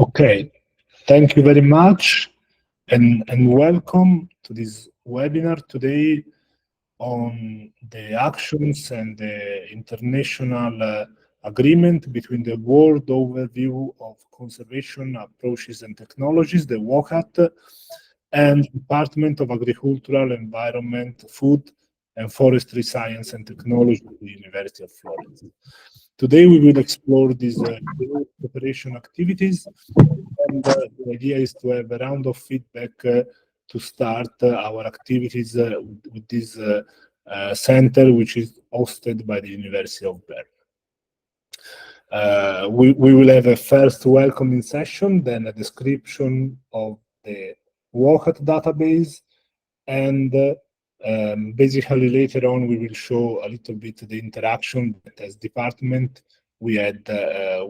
Okay, thank you very much and welcome to this webinar today on the actions and the international agreement between the World Overview of Conservation Approaches and Technologies, the WOCAT, and Department of Agricultural, Environment, Food and Forestry Science and Technology at the University of Florence. Today we will explore these cooperation activities, and the idea is to have a round of feedback to start our activities with this center, which is hosted by the University of Bern. We will have a first welcoming session, then a description of the WOCAT database, and basically later on we will show a little bit the interaction that as department we had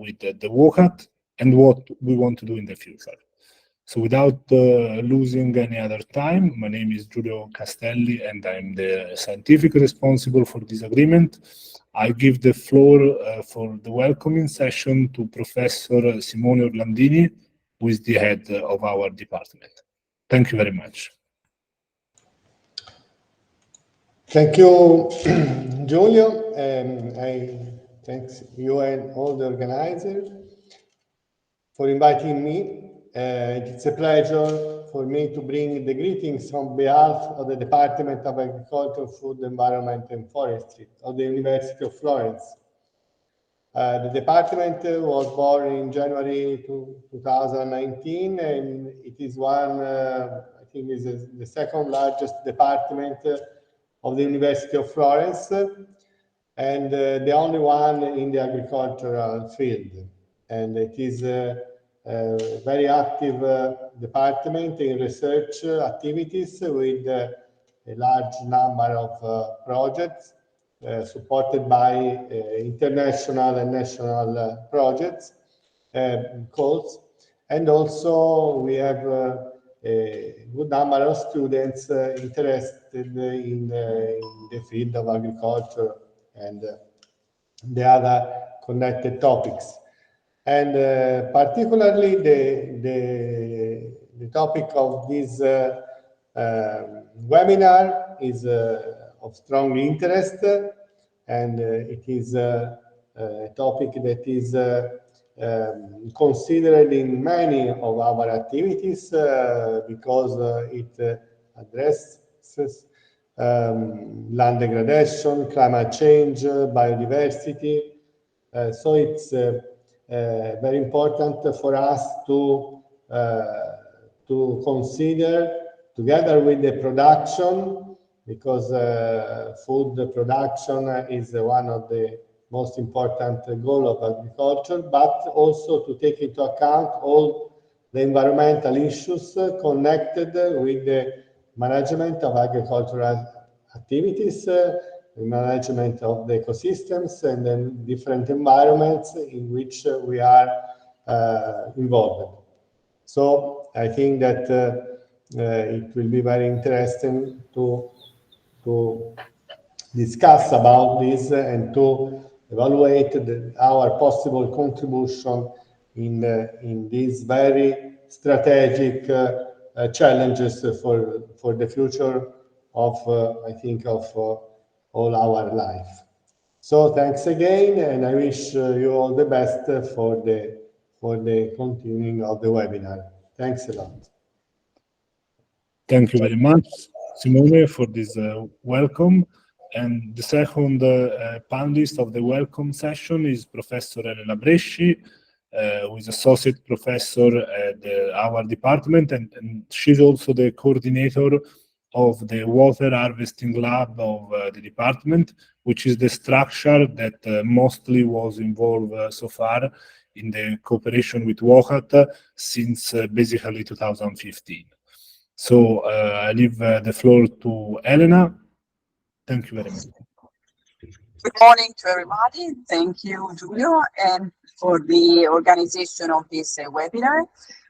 with the WOCAT and what we want to do in the future. So without losing any other time, my name is Giulio Castelli and I'm the scientific responsible for this agreement. I give the floor for the welcoming session to Professor Simone Orlandini, who is the head of our department. Thank you very much. Thank you, Giulio. I thank you and all the organizers for inviting me. It's a pleasure for me to bring the greetings on behalf of the Department of Agriculture, Food, Environment and Forestry of the University of Florence. The department was born in January 2019, and it is one, I think, is the second largest department of the University of Florence, and the only one in the agricultural field. And it is a very active department in research activities with a large number of projects supported by international and national projects, calls. And also we have a good number of students interested in the field of agriculture and the other connected topics. And particularly the topic of this webinar is of strong interest, and it is a topic that is considered in many of our activities because it addresses land degradation, climate change, biodiversity. So it's very important for us to consider, together with the production, because food production is one of the most important goals of agriculture, but also to take into account all the environmental issues connected with the management of agricultural activities, the management of the ecosystems and then different environments in which we are involved. So I think that it will be very interesting to discuss about this and to evaluate our possible contribution in these very strategic challenges for the future of, I think, of all our life. So thanks again, and I wish you all the best for the continuing of the webinar. Thanks a lot. Thank you very much, Simone, for this welcome. And the second panelist of the welcome session is Professor Elena Bresci, who is Associate Professor at our department, and she's also the coordinator of the Water Harvesting Lab of the department, which is the structure that mostly was involved so far in the cooperation with WOCAT since basically 2015. So I leave the floor to Elena. Thank you very much. Good morning to everybody. Thank you, Giulio, and for the organization of this webinar.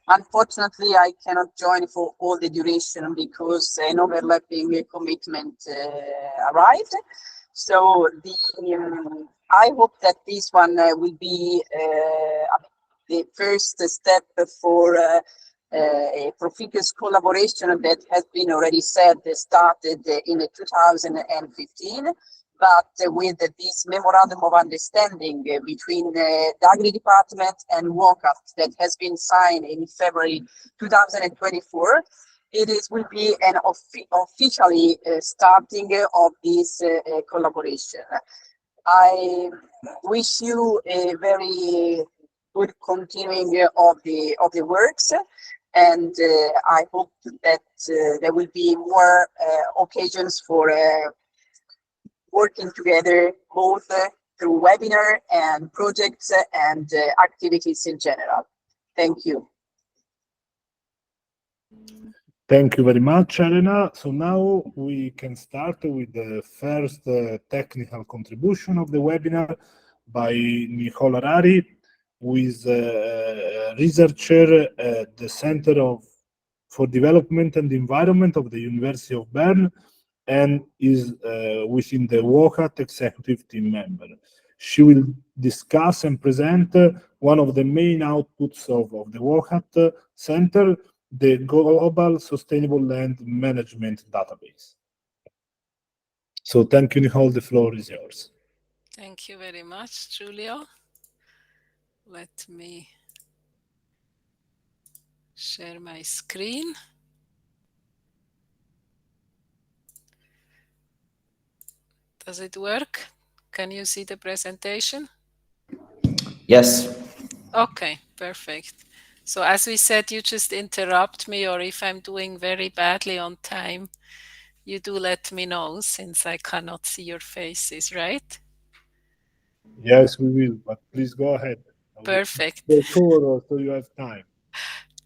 Unfortunately, I cannot join for all the duration because an overlapping commitment arrived. So I hope that this one will be the first step for a profligate collaboration that has been already said started in 2015. But with this memorandum of understanding between the DAGRI department and WOCAT that has been signed in February 2024, will be an officially starting of this collaboration. I wish you a very good continuing of the works, and I hope that there will be more occasions for working together, both through webinar and projects and activities in general. Thank you. Thank you very much, Elena. So now we can start with the first technical contribution of the webinar by Nicola Rari, who is a researcher at the Center for Development and Environment of the University of Bern, and is within the WOCAT executive team member. She will discuss and present one of the main outputs of the WOCAT Center, the Global Sustainable Land Management Database. So thank you, Nicole. The floor is yours. Thank you very much, Giulio. Let me share my screen. Does it work? Can you see the presentation? Yes. Okay, perfect. So as we said, you just interrupt me, or if I'm doing very badly on time, you do let me know, since I cannot see your faces, right? Yes, we will, but please go ahead. Perfect. Sure, so you have time.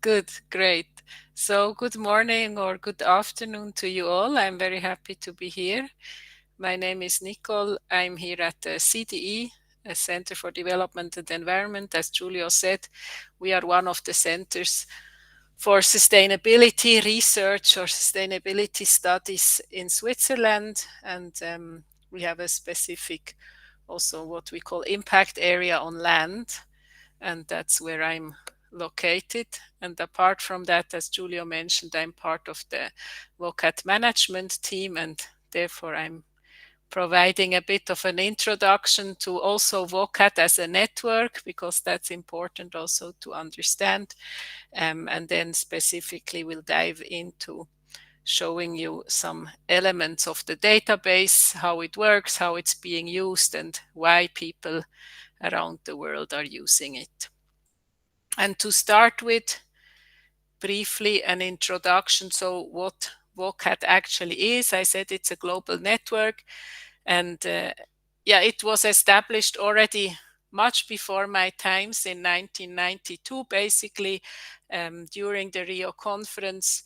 Good, great. So good morning or good afternoon to you all. I'm very happy to be here. My name is Nicole. I'm here at the CDE, a Center for Development and Environment. As Giulio said, we are one of the centers for sustainability research or sustainability studies in Switzerland. And we have a specific, also what we call impact area on land. And that's where I'm located. And apart from that, as Giulio mentioned, I'm part of the WOCAT management team, and therefore I'm providing a bit of an introduction to also WOCAT as a network, because that's important also to understand. And then specifically we'll dive into showing you some elements of the database, how it works, how it's being used, and why people around the world are using it. And to start with, briefly an introduction. So what WOCAT actually is, I said it's a global network. And it was established already much before my times in 1992, basically during the Rio conference.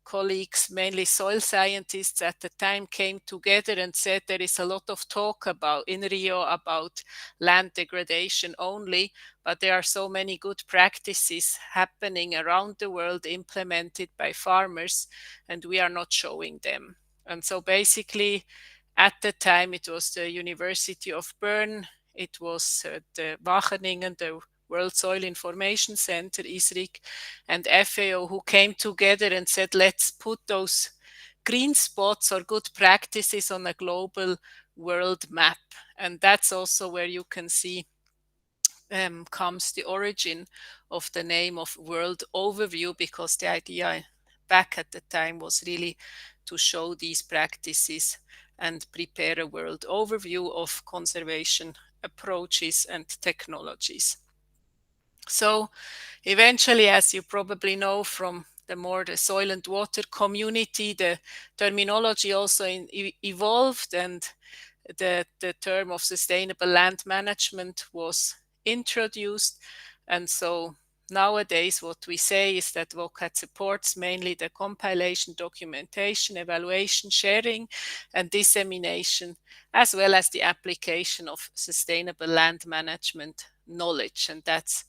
Colleagues, mainly soil scientists at the time, came together and said there is a lot of talk in Rio about land degradation only, but there are so many good practices happening around the world implemented by farmers, and we are not showing them. And so basically, at the time, it was the University of Bern, it was the Wageningen, the World Soil Information Center, ISRIC, and FAO, who came together and said, let's put those green spots or good practices on a global world map. And that's also where you can see comes the origin of the name of World Overview, because the idea back at the time was really to show these practices and prepare a world overview of conservation approaches and technologies. So eventually, as you probably know from the soil and water community, the terminology also evolved, and the term of sustainable land management was introduced. And so nowadays what we say is that WOCAT supports mainly the compilation, documentation, evaluation, sharing, and dissemination, as well as the application of sustainable land management knowledge. And that's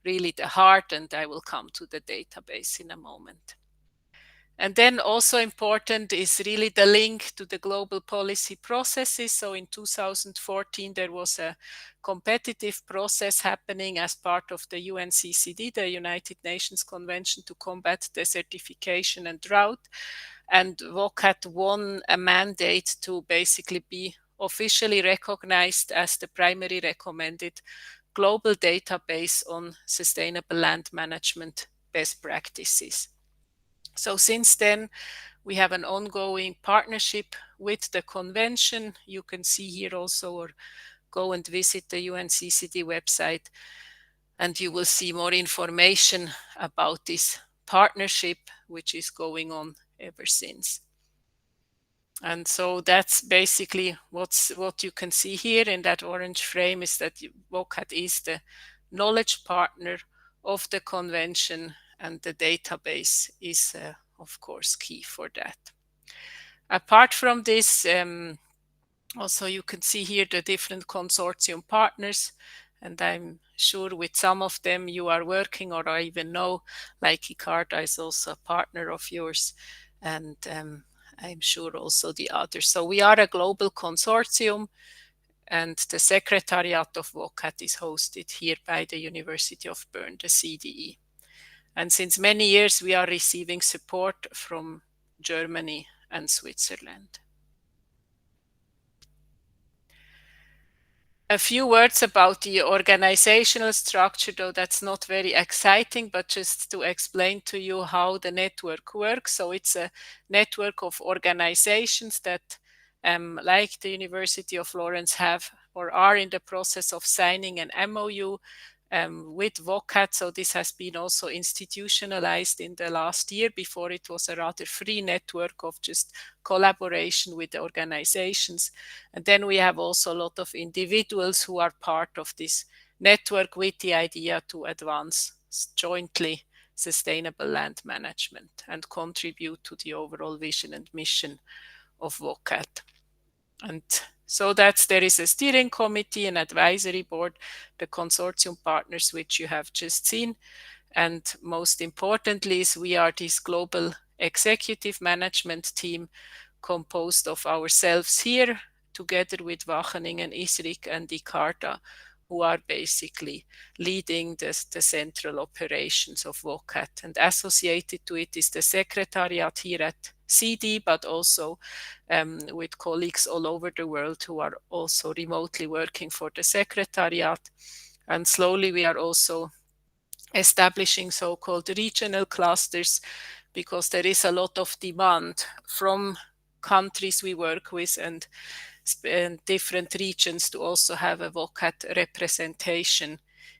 really the heart, and I will come to the database in a moment. And then also important is really the link to the global policy processes. So in 2014, there was a competitive process happening as part of the UNCCD, the United Nations Convention to Combat Desertification and Drought. And WOCAT won a mandate to basically be officially recognized as the primary recommended global database on sustainable land management best practices. So since then, we have an ongoing partnership with the convention. You can see here also, or go and visit the UNCCD website, and you will see more information about this partnership, which is going on ever since. And so that's basically what you can see here in that orange frame, is that WOCAT is the knowledge partner of the convention, and the database is, of course, key for that. Apart from this, also you can see here the different consortium partners, and I'm sure with some of them you are working, or I even know, like ICARTA is also a partner of yours, and I'm sure also the others. So we are a global consortium, and the Secretariat of WOCAT is hosted here by the University of Bern, the CDE. And since many years, we are receiving support from Germany and Switzerland. A few words about the organizational structure, though that's not very exciting, but just to explain to you how the network works. So it's a network of organizations that, like the University of Florence, have or are in the process of signing an MOU with WOCAT. So this has been also institutionalized in the last year. Before, it was a rather free network of just collaboration with the organizations. And then we have also a lot of individuals who are part of this network with the idea to advance jointly sustainable land management and contribute to the overall vision and mission of WOCAT. And so there is a steering committee, an advisory board, the consortium partners, which you have just seen. And most importantly is we are this global executive management team composed of ourselves here, together with Wageningen, ISRIC, and ICARTA, who are basically leading the central operations of WOCAT. And associated to it is the secretariat here at CD, but also with colleagues all over the world who are also remotely working for the secretariat. And slowly we are also establishing so-called regional clusters, because there is a lot of demand from countries we work with and different regions to also have a WOCAT representation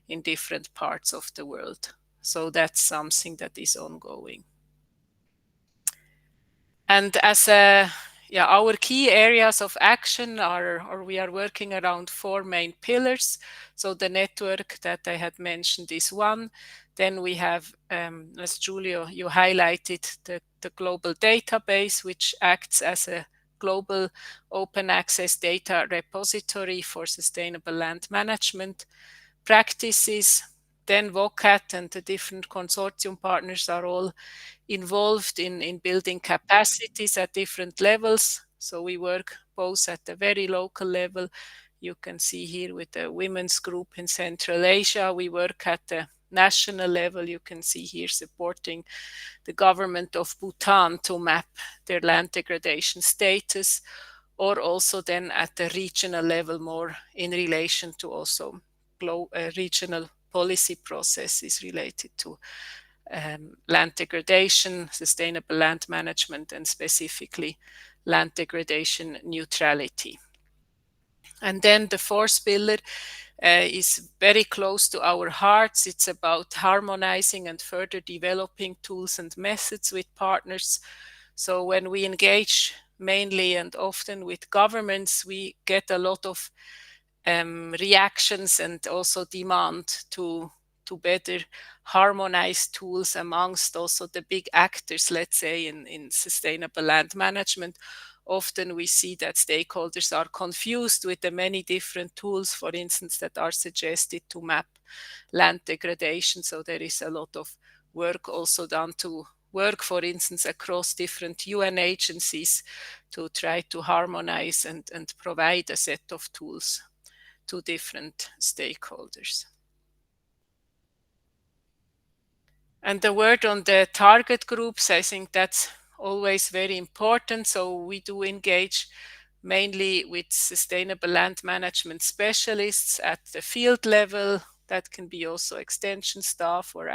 in different parts of the world. So that's something that is ongoing. And as our key areas of action we are working around 4 main pillars. So the network that I had mentioned is one. Then we have, as Giulio, you highlighted, the global database, which acts as a global open access data repository for sustainable land management practices. Then WOCAT and the different consortium partners are all involved in building capacities at different levels. So we work both at the very local level. You can see here with the women's group in Central Asia. We work at the national level. You can see here supporting the government of Bhutan to map their land degradation status, or also then at the regional level, more in relation to also regional policy processes related to land degradation, sustainable land management, and specifically land degradation neutrality. And then the fourth pillar is very close to our hearts. It's about harmonizing and further developing tools and methods with partners. So when we engage mainly and often with governments, we get a lot of reactions and also demand to better harmonize tools amongst also the big actors, let's say, in sustainable land management. Often we see that stakeholders are confused with the many different tools, for instance, that are suggested to map land degradation. So there is a lot of work also done to work, for instance, across different UN agencies to try to harmonize and provide a set of tools to different stakeholders. And the word on the target groups, I think that's always very important. So we do engage mainly with sustainable land management specialists at the field level. That can be also extension staff or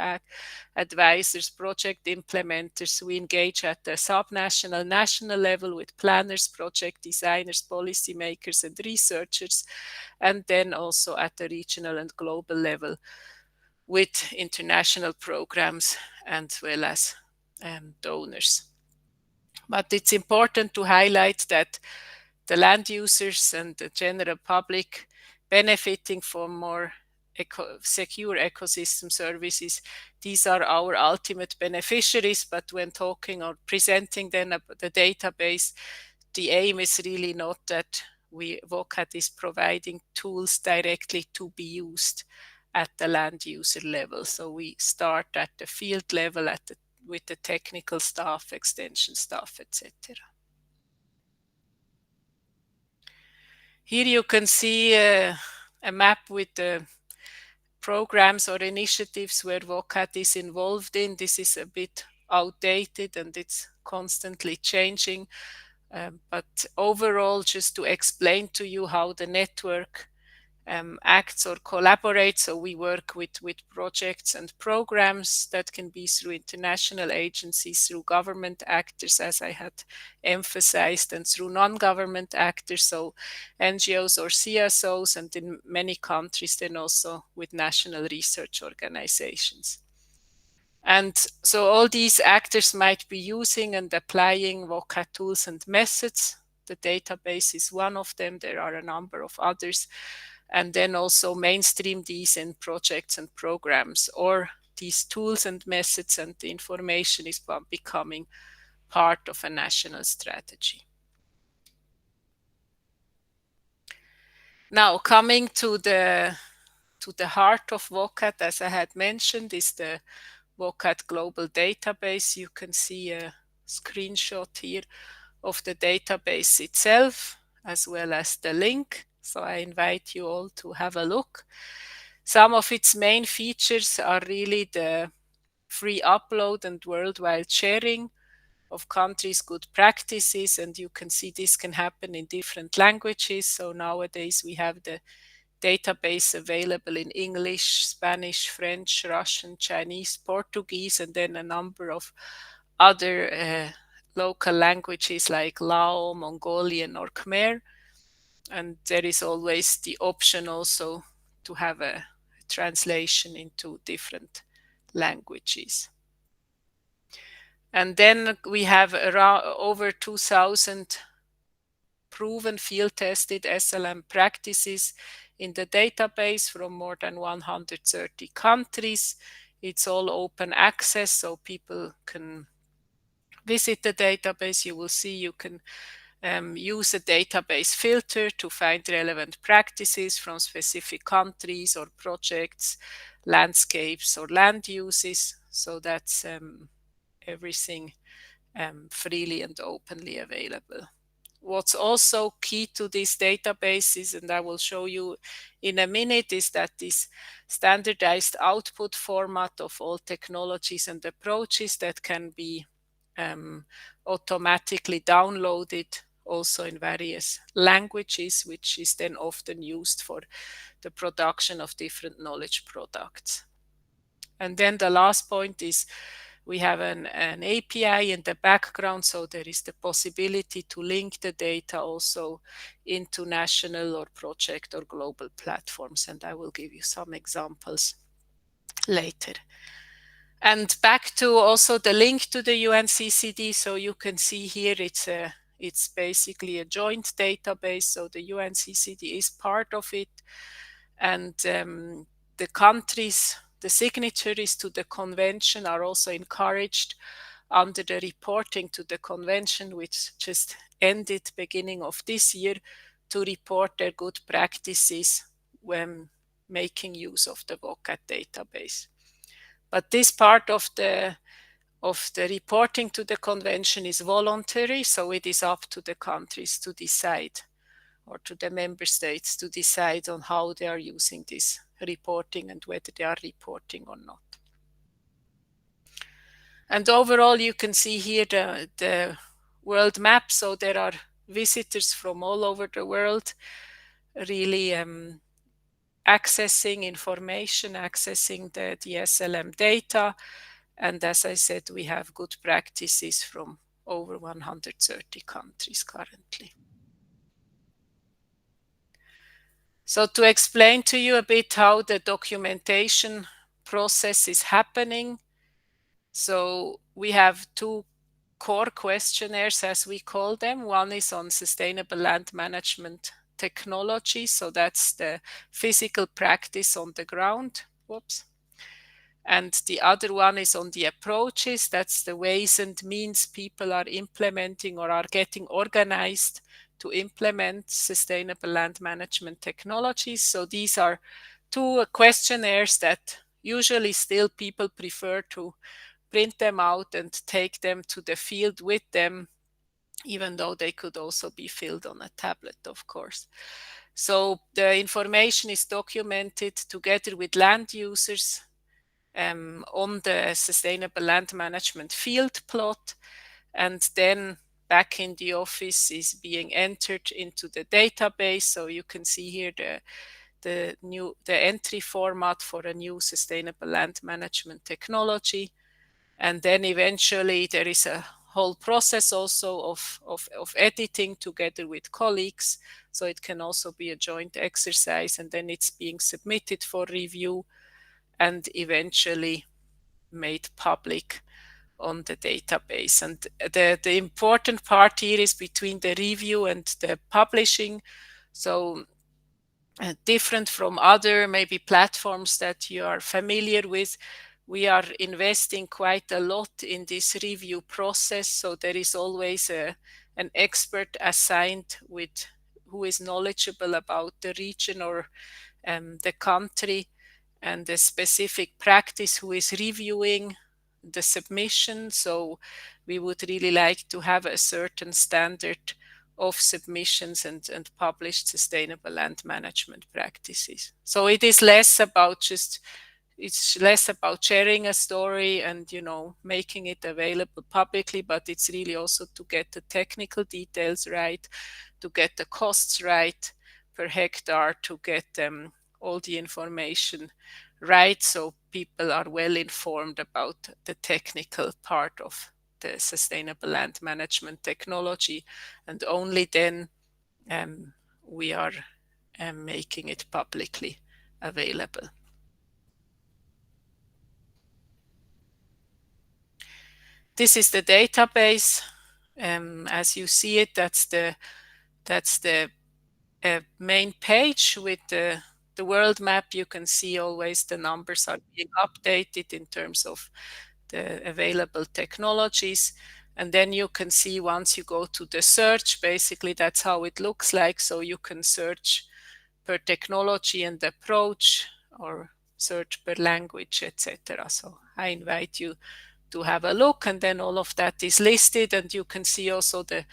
advisors, project implementers. We engage at the subnational, national level with planners, project designers, policymakers, and researchers, and then also at the regional and global level with international programs as well as donors. But it's important to highlight that the land users and the general public benefiting from more secure ecosystem services, these are our ultimate beneficiaries. But when talking or presenting then the database, the aim is really not that WOCAT is providing tools directly to be used at the land user level. So we start at the field level with the technical staff, extension staff, etc. Here you can see a map with the programs or initiatives where WOCAT is involved in. This is a bit outdated and it's constantly changing. But overall, just to explain to you how the network acts or collaborates. So we work with projects and programs that can be through international agencies, through government actors, as I had emphasized, and through non-government actors, so NGOs or CSOs, and in many countries then also with national research organizations. And so all these actors might be using and applying WOCAT tools and methods. The database is one of them. There are a number of others. And then also mainstream these in projects and programs, or these tools and methods and the information is becoming part of a national strategy. Now, coming to the heart of WOCAT, as I had mentioned, is the WOCAT Global Database. You can see a screenshot here of the database itself, as well as the link. So I invite you all to have a look. Some of its main features are really the free upload and worldwide sharing of countries' good practices. And you can see this can happen in different languages. So nowadays we have the database available in English, Spanish, French, Russian, Chinese, Portuguese, and then a number of other local languages like Lao, Mongolian, or Khmer. And there is always the option also to have a translation into different languages. And then we have around over 2,000 proven field-tested SLM practices in the database from more than 130 countries. It's all open access, so people can visit the database. You will see you can use a database filter to find relevant practices from specific countries or projects, landscapes, or land uses. So that's everything freely and openly available. What's also key to these databases, and I will show you in a minute, is that this standardized output format of all technologies and approaches that can be automatically downloaded also in various languages, which is then often used for the production of different knowledge products. And then the last point is we have an API in the background, so there is the possibility to link the data also into national or project or global platforms, and I will give you some examples later. And back to also the link to the UNCCD, so you can see here it's basically a joint database, so the UNCCD is part of it, and the countries, the signatories to the convention are also encouraged under the reporting to the convention, which just ended beginning of this year, to report their good practices when making use of the WOCAT database. But this part of the of the reporting to the convention is voluntary, so it is up to the countries to decide, or to the member states to decide on how they are using this reporting and whether they are reporting or not. And overall, you can see here the world map. So there are visitors from all over the world really accessing information, accessing the SLM data. And as I said, we have good practices from over 130 countries currently. So to explain to you a bit how the documentation process is happening. So we have two core questionnaires, as we call them. One is on sustainable land management technology. So that's the physical practice on the ground. Whoops. And the other one is on the approaches. That's the ways and means people are implementing or are getting organized to implement sustainable land management technologies. So these are two questionnaires that usually still people prefer to print them out and take them to the field with them, even though they could also be filled on a tablet, of course. So the information is documented together with land users on the sustainable land management field plot, and then back in the office is being entered into the database. So you can see here the entry format for a new sustainable land management technology. And then eventually there is a whole process also of editing together with colleagues. So it can also be a joint exercise, and then it's being submitted for review and eventually made public on the database. And the important part here is between the review and the publishing. So different from other maybe platforms that you are familiar with, we are investing quite a lot in this review process. So there is always an expert assigned with who is knowledgeable about the region or the country and the specific practice who is reviewing the submission. So we would really like to have a certain standard of submissions and published sustainable land management practices. So it is less about it's less about sharing a story and, you know, making it available publicly, but it's really also to get the technical details right, to get the costs right per hectare, to get all the information right, so people are well informed about the technical part of the sustainable land management technology, and only then we are making it publicly available. This is the database. As you see it, that's the main page with the world map. You can see always the numbers are being updated in terms of the available technologies. And then you can see once you go to the search, basically that's how it looks like. So you can search per technology and approach, or search per language, etc. So I invite you to have a look, and then all of that is listed, and you can see also the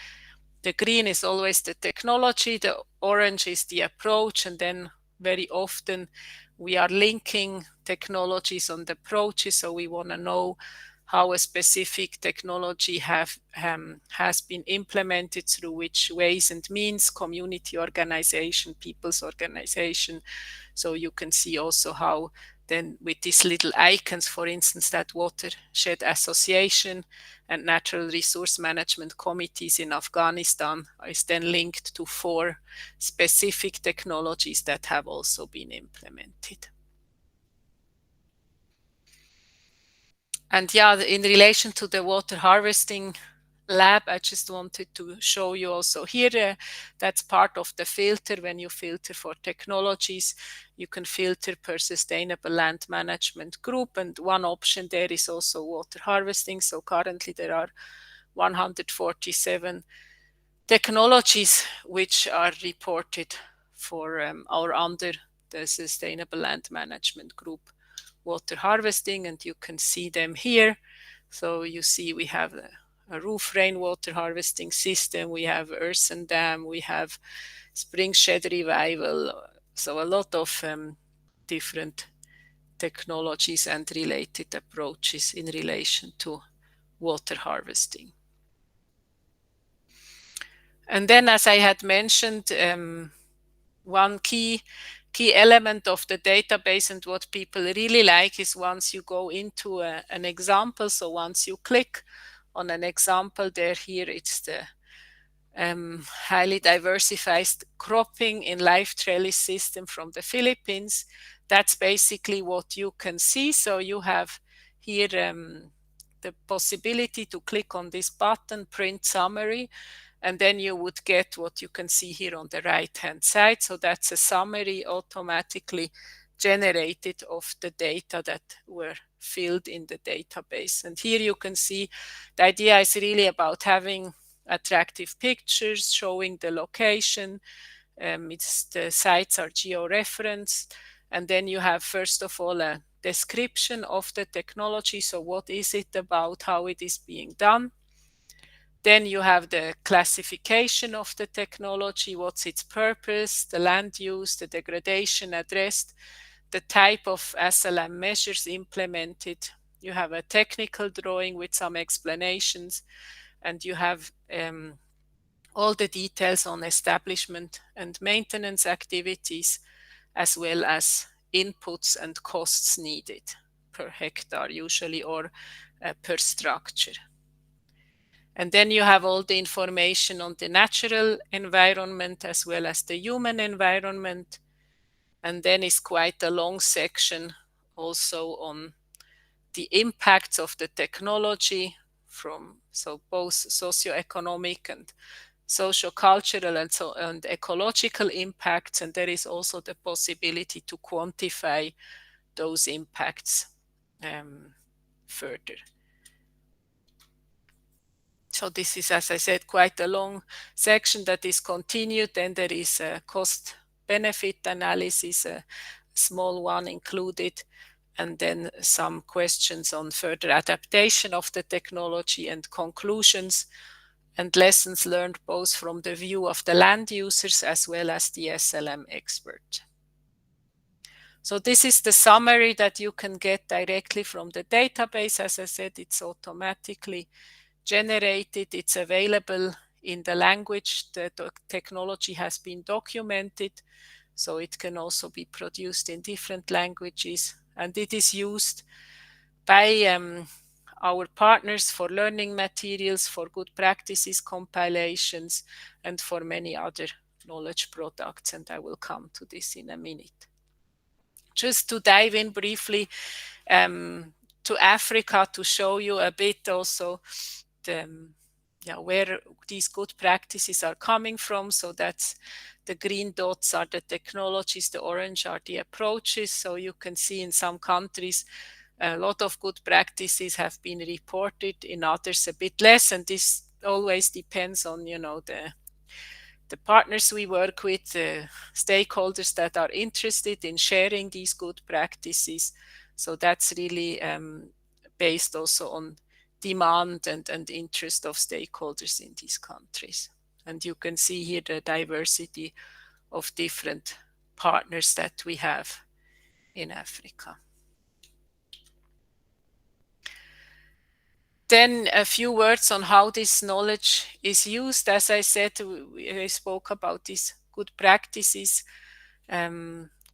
green is always the technology, the orange is the approach, and then very often we are linking technologies on the approaches. So we want to know how a specific technology has been implemented, through which ways and means, community organization, people's organization. So you can see also how then with these little icons, for instance, that Watershed Association and Natural Resource Management Committees in Afghanistan is then linked to 4 specific technologies that have also been implemented. And yeah, in relation to the water harvesting lab, I just wanted to show you also here, that's part of the filter. When you filter for technologies, you can filter per sustainable land management group, and one option there is also water harvesting. So currently there are 147 technologies which are reported for or under the sustainable land management group water harvesting, and you can see them here. So you see we have a roof rainwater harvesting system, we have earthen dam, we have spring shed revival. So a lot of different technologies and related approaches in relation to water harvesting. And then, as I had mentioned, one key element of the database and what people really like is once you go into an example. So once you click on an example there, here it's the highly diversified cropping in live trellis system from the Philippines. That's basically what you can see. So you have here the possibility to click on this button, print summary, and then you would get what you can see here on the right-hand side. So that's a summary automatically generated of the data that were filled in the database. And here you can see the idea is really about having attractive pictures showing the location. The sites are geo-referenced. And then you have, first of all, a description of the technology. So what is it about, how it is being done? Then you have the classification of the technology, what's its purpose, the land use, the degradation addressed, the type of SLM measures implemented. You have a technical drawing with some explanations, and you have all the details on establishment and maintenance activities, as well as inputs and costs needed per hectare usually, or per structure. And then you have all the information on the natural environment as well as the human environment. And then is quite a long section also on the impacts of the technology from both socioeconomic and socio-cultural and ecological impacts. And there is also the possibility to quantify those impacts further. So this is, as I said, quite a long section that is continued. Then there is a cost-benefit analysis, a small one included, and then some questions on further adaptation of the technology and conclusions and lessons learned both from the view of the land users as well as the SLM expert. So this is the summary that you can get directly from the database. As I said, it's automatically generated. It's available in the language that the technology has been documented. So it can also be produced in different languages. And it is used by our partners for learning materials, for good practices compilations, and for many other knowledge products. And I will come to this in a minute. Just to dive in briefly to Africa to show you a bit also where these good practices are coming from. So that's the green dots are the technologies, the orange are the approaches. So you can see in some countries a lot of good practices have been reported, in others a bit less, and this always depends on, you know, the partners we work with, the stakeholders that are interested in sharing these good practices. So that's really based also on demand and interest of stakeholders in these countries. And you can see here the diversity of different partners that we have in Africa. Then a few words on how this knowledge is used. As I said, I spoke about these good practices,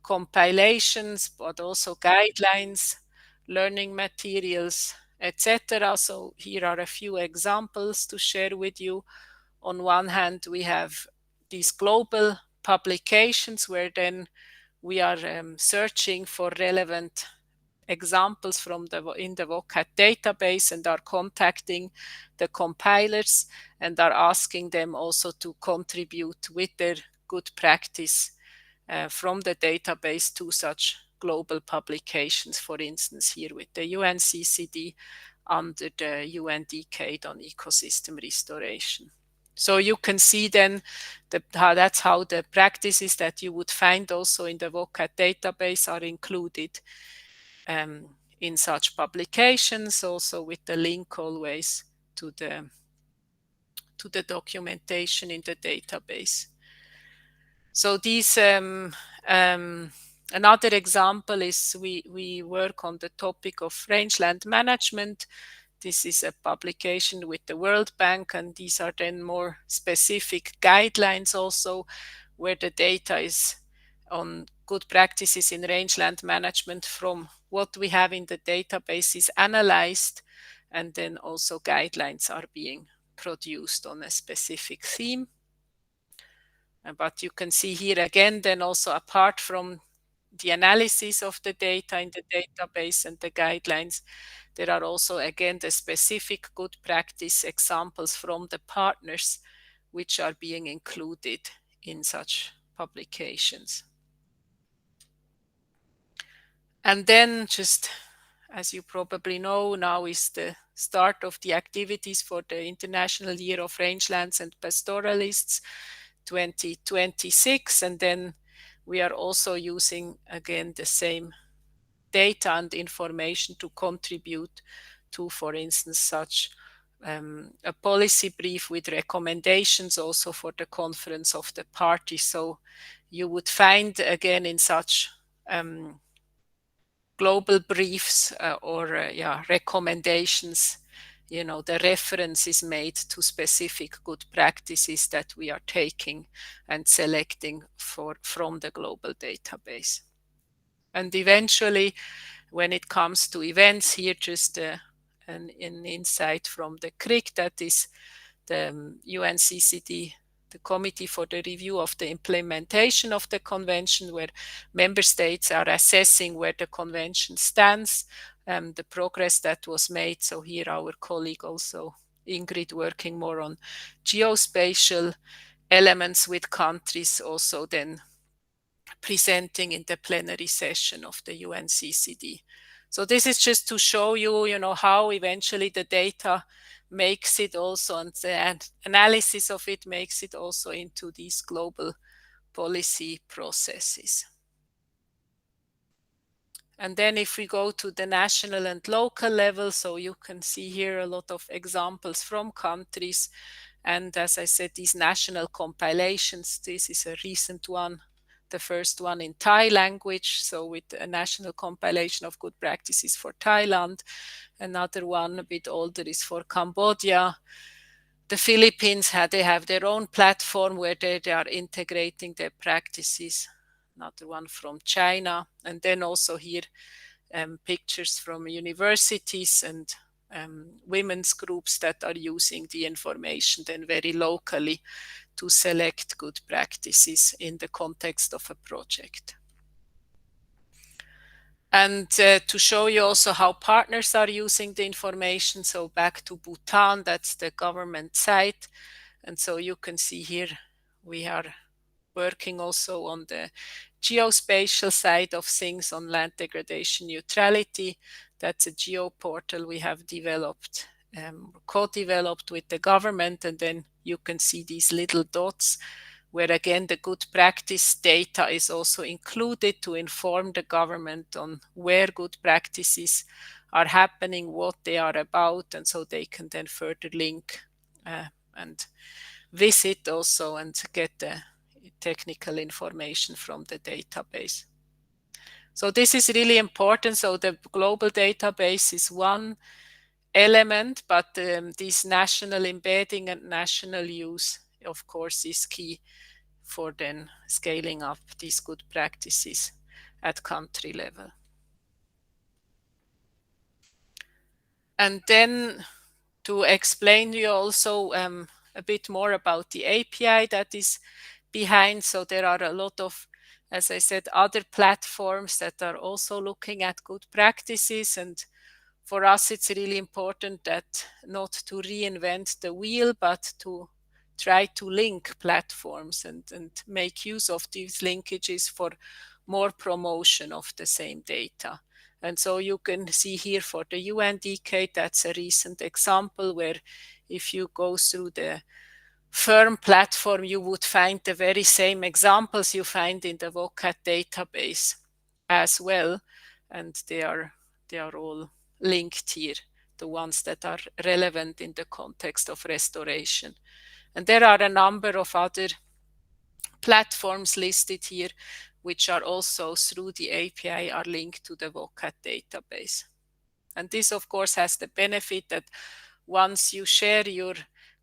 compilations, but also guidelines, learning materials, etc. So here are a few examples to share with you. On one hand, we have these global publications where then we are searching for relevant examples from in the WOCAT database and are contacting the compilers and are asking them also to contribute with their good practice from the database to such global publications, for instance, here with the UNCCD under the UN Decade on Ecosystem Restoration. So you can see then that's how the practices that you would find also in the WOCAT database are included in such publications, also with the link always to the documentation in the database. So these another example is we work on the topic of rangeland management. This is a publication with the World Bank, and these are then more specific guidelines also, where the data is on good practices in rangeland management from what we have in the database is analyzed, and then also guidelines are being produced on a specific theme. But you can see here again, then also apart from the analysis of the data in the database and the guidelines, there are also again the specific good practice examples from the partners which are being included in such publications. And then just as you probably know, now is the start of the activities for the International Year of Rangelands and Pastoralists 2026. And then we are also using again the same data and information to contribute to, for instance, such a policy brief with recommendations also for the conference of the party. So you would find again in such global briefs or recommendations, the reference is made to specific good practices that we are taking and selecting from the global database. And eventually, when it comes to events, here just an insight from the CRIC, that is the UNCCD, the Committee for the Review of the Implementation of the Convention, where member states are assessing where the convention stands, the progress that was made. So here our colleague also, Ingrid, working more on geospatial elements with countries, also then presenting in the plenary session of the UNCCD. So this is just to show you, how eventually the data makes it also, and the analysis of it makes it also into these global policy processes. And then if we go to the national and local level, so you can see here a lot of examples from countries. And as I said, these national compilations, this is a recent one, the first one in Thai language, so with a national compilation of good practices for Thailand. Another one a bit older is for Cambodia. The Philippines, they have their own platform where they are integrating their practices. Another one from China. And then also here pictures from universities and women's groups that are using the information then very locally to select good practices in the context of a project. And to show you also how partners are using the information, so back to Bhutan, that's the government site. And so you can see here we are working also on the geospatial side of things, on land degradation neutrality. That's a geo-portal we have developed, co-developed with the government. And then you can see these little dots where again the good practice data is also included to inform the government on where good practices are happening, what they are about, and so they can then further link and visit also and get the technical information from the database. So this is really important. So the global database is one element, but this national embedding and national use, of course, is key for then scaling up these good practices at country level. And then to explain to you also a bit more about the API that is behind. So there are a lot of, as I said, other platforms that are also looking at good practices. And for us, it's really important that not to reinvent the wheel, but to try to link platforms and make use of these linkages for more promotion of the same data. And so you can see here for the UNDK, that's a recent example where if you go through the firm platform, you would find the very same examples you find in the WOCAT database as well. And they are they are all linked here, the ones that are relevant in the context of restoration. And there are a number of other platforms listed here, which are also through the API are linked to the WOCAT database. And this, of course, has the benefit that once you share your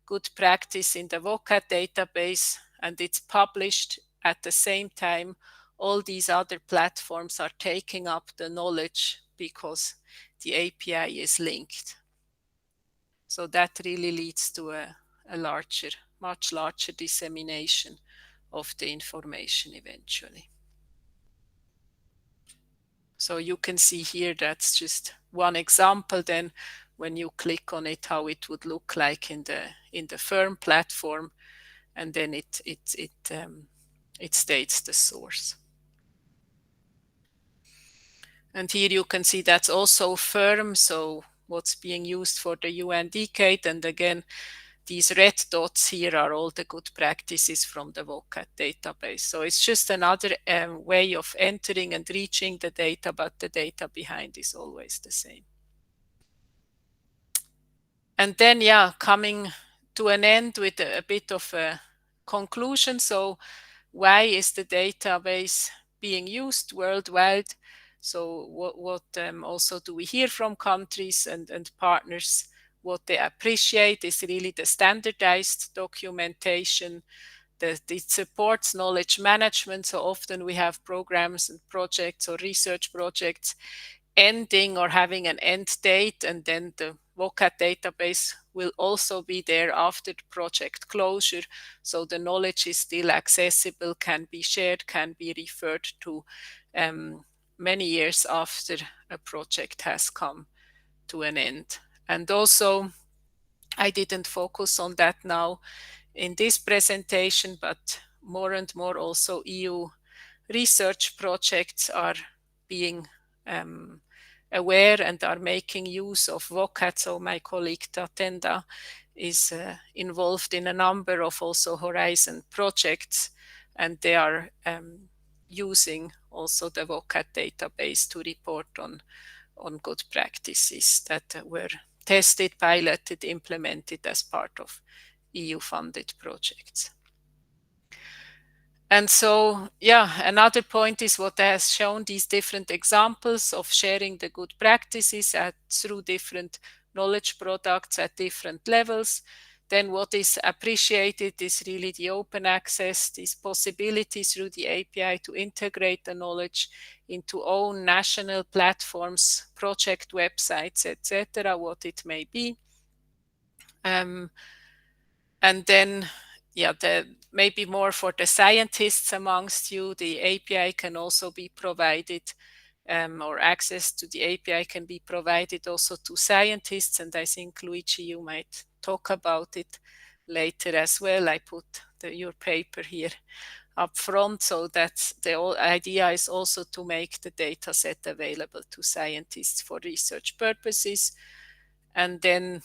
good practice in the WOCAT database and it's published at the same time, all these other platforms are taking up the knowledge because the API is linked. So that really leads to a much larger dissemination of the information eventually. So you can see here, that's just one example then when you click on it, how it would look like in the firm platform, and then it states the source. And here you can see that's also firm, so what's being used for the UNCCD, and again, these red dots here are all the good practices from the WOCAT database. So it's just another way of entering and reaching the data, but the data behind is always the same. And then, yeah, coming to an end with a bit of a conclusion. So why is the database being used worldwide? So what also do we hear from countries and partners? What they appreciate is really the standardized documentation, that it supports knowledge management. So often we have programs and projects or research projects ending or having an end date, and then the WOCAT database will also be there after the project closure. So the knowledge is still accessible, can be shared, can be referred to many years after a project has come to an end. And also, I didn't focus on that now in this presentation, but more and more also EU research projects are being aware and are making use of WOCAT. So my colleague Tatenda is involved in a number of also Horizon projects, and they are using also the WOCAT database to report on good practices that were tested, piloted, implemented as part of EU-funded projects. And so, yeah, another point is what has shown these different examples of sharing the good practices through different knowledge products at different levels. Then what is appreciated is really the open access, these possibilities through the API to integrate the knowledge into own national platforms, project websites, etc., what it may be. And then, yeah, maybe more for the scientists amongst you, the API can also be provided, or access to the API can be provided also to scientists. And I think, Luigi, you might talk about it later as well. I put your paper here up front. So that's the whole idea, is also to make the data set available to scientists for research purposes. And then,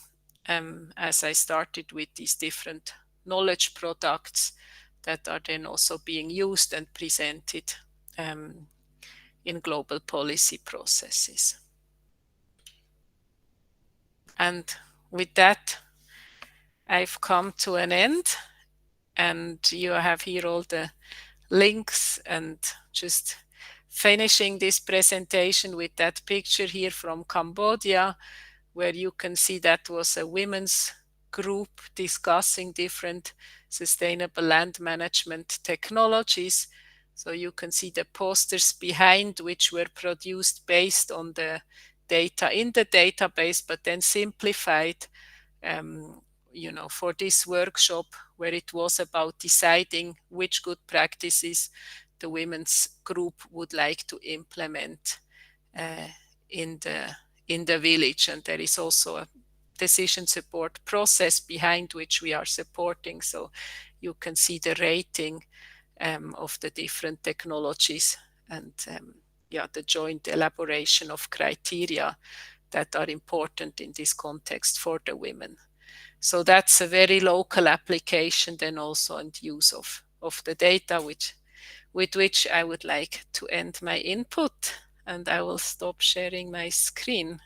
as I started with these different knowledge products that are then also being used and presented in global policy processes. And with that, I've come to an end, and you have here all the links, and just finishing this presentation with that picture here from Cambodia, where you can see that was a women's group discussing different sustainable land management technologies. So you can see the posters behind, which were produced based on the data in the database, but then simplified, for this workshop, where it was about deciding which good practices the women's group would like to implement in the village. And there is also a decision support process behind which we are supporting. So you can see the rating of the different technologies, and the joint elaboration of criteria that are important in this context for the women. So that's a very local application then also, and use of the data with which I would like to end my input. and I will stop sharing my screen.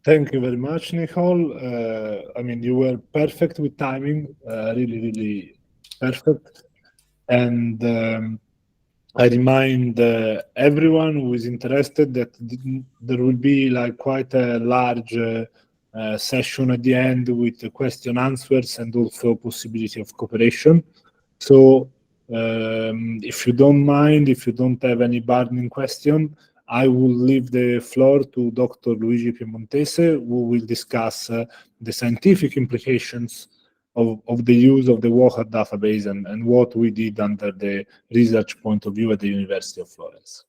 Thank you very much, Nicole. I mean, you were perfect with timing, really, really perfect. And I remind everyone who is interested that there will be like quite a large session at the end with the question answers and also possibility of cooperation. So if you don't mind, if you don't have any burning question, I will leave the floor to Dr. Luigi Piemontese, who will discuss the scientific implications of the use of the WOCAT database and what we did under the research point of view at the University of Florence.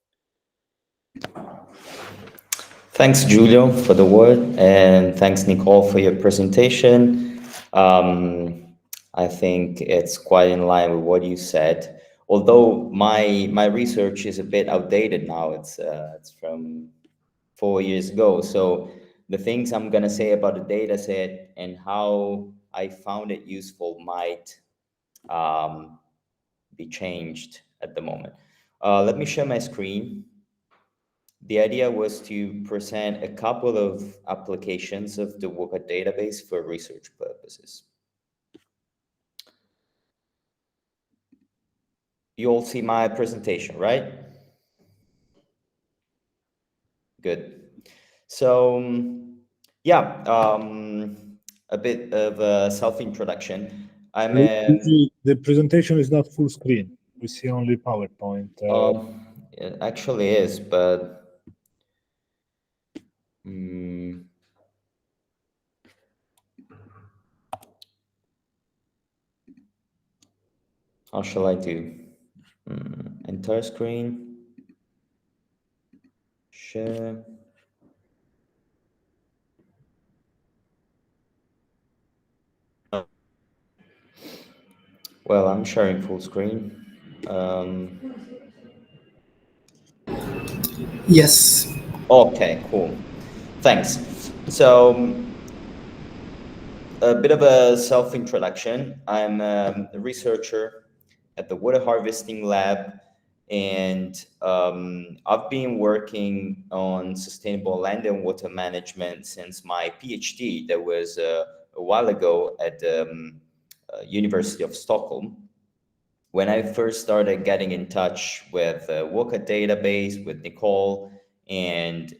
Thanks, Giulio, for the word, and thanks, Nicole, for your presentation. I think it's quite in line with what you said. Although my research is a bit outdated now, it's from 4 years ago. So the things I'm gonna say about the data set and how I found it useful might be changed at the moment. Let me share my screen. The idea was to present a couple of applications of the WOCAT database for research purposes. You all see my presentation, right? Good. So, yeah, a bit of a self-introduction. The presentation is not full screen. We see only PowerPoint. It actually is, but how shall I do? Entire screen, share. Well, I'm sharing full screen. Yes. Okay, cool. Thanks. So, a bit of a self-introduction. I'm a researcher at the Water Harvesting Lab, and I've been working on sustainable land and water management since my PhD. That was a while ago at the University of Stockholm. When I first started getting in touch with WOCAT database, with Nicole and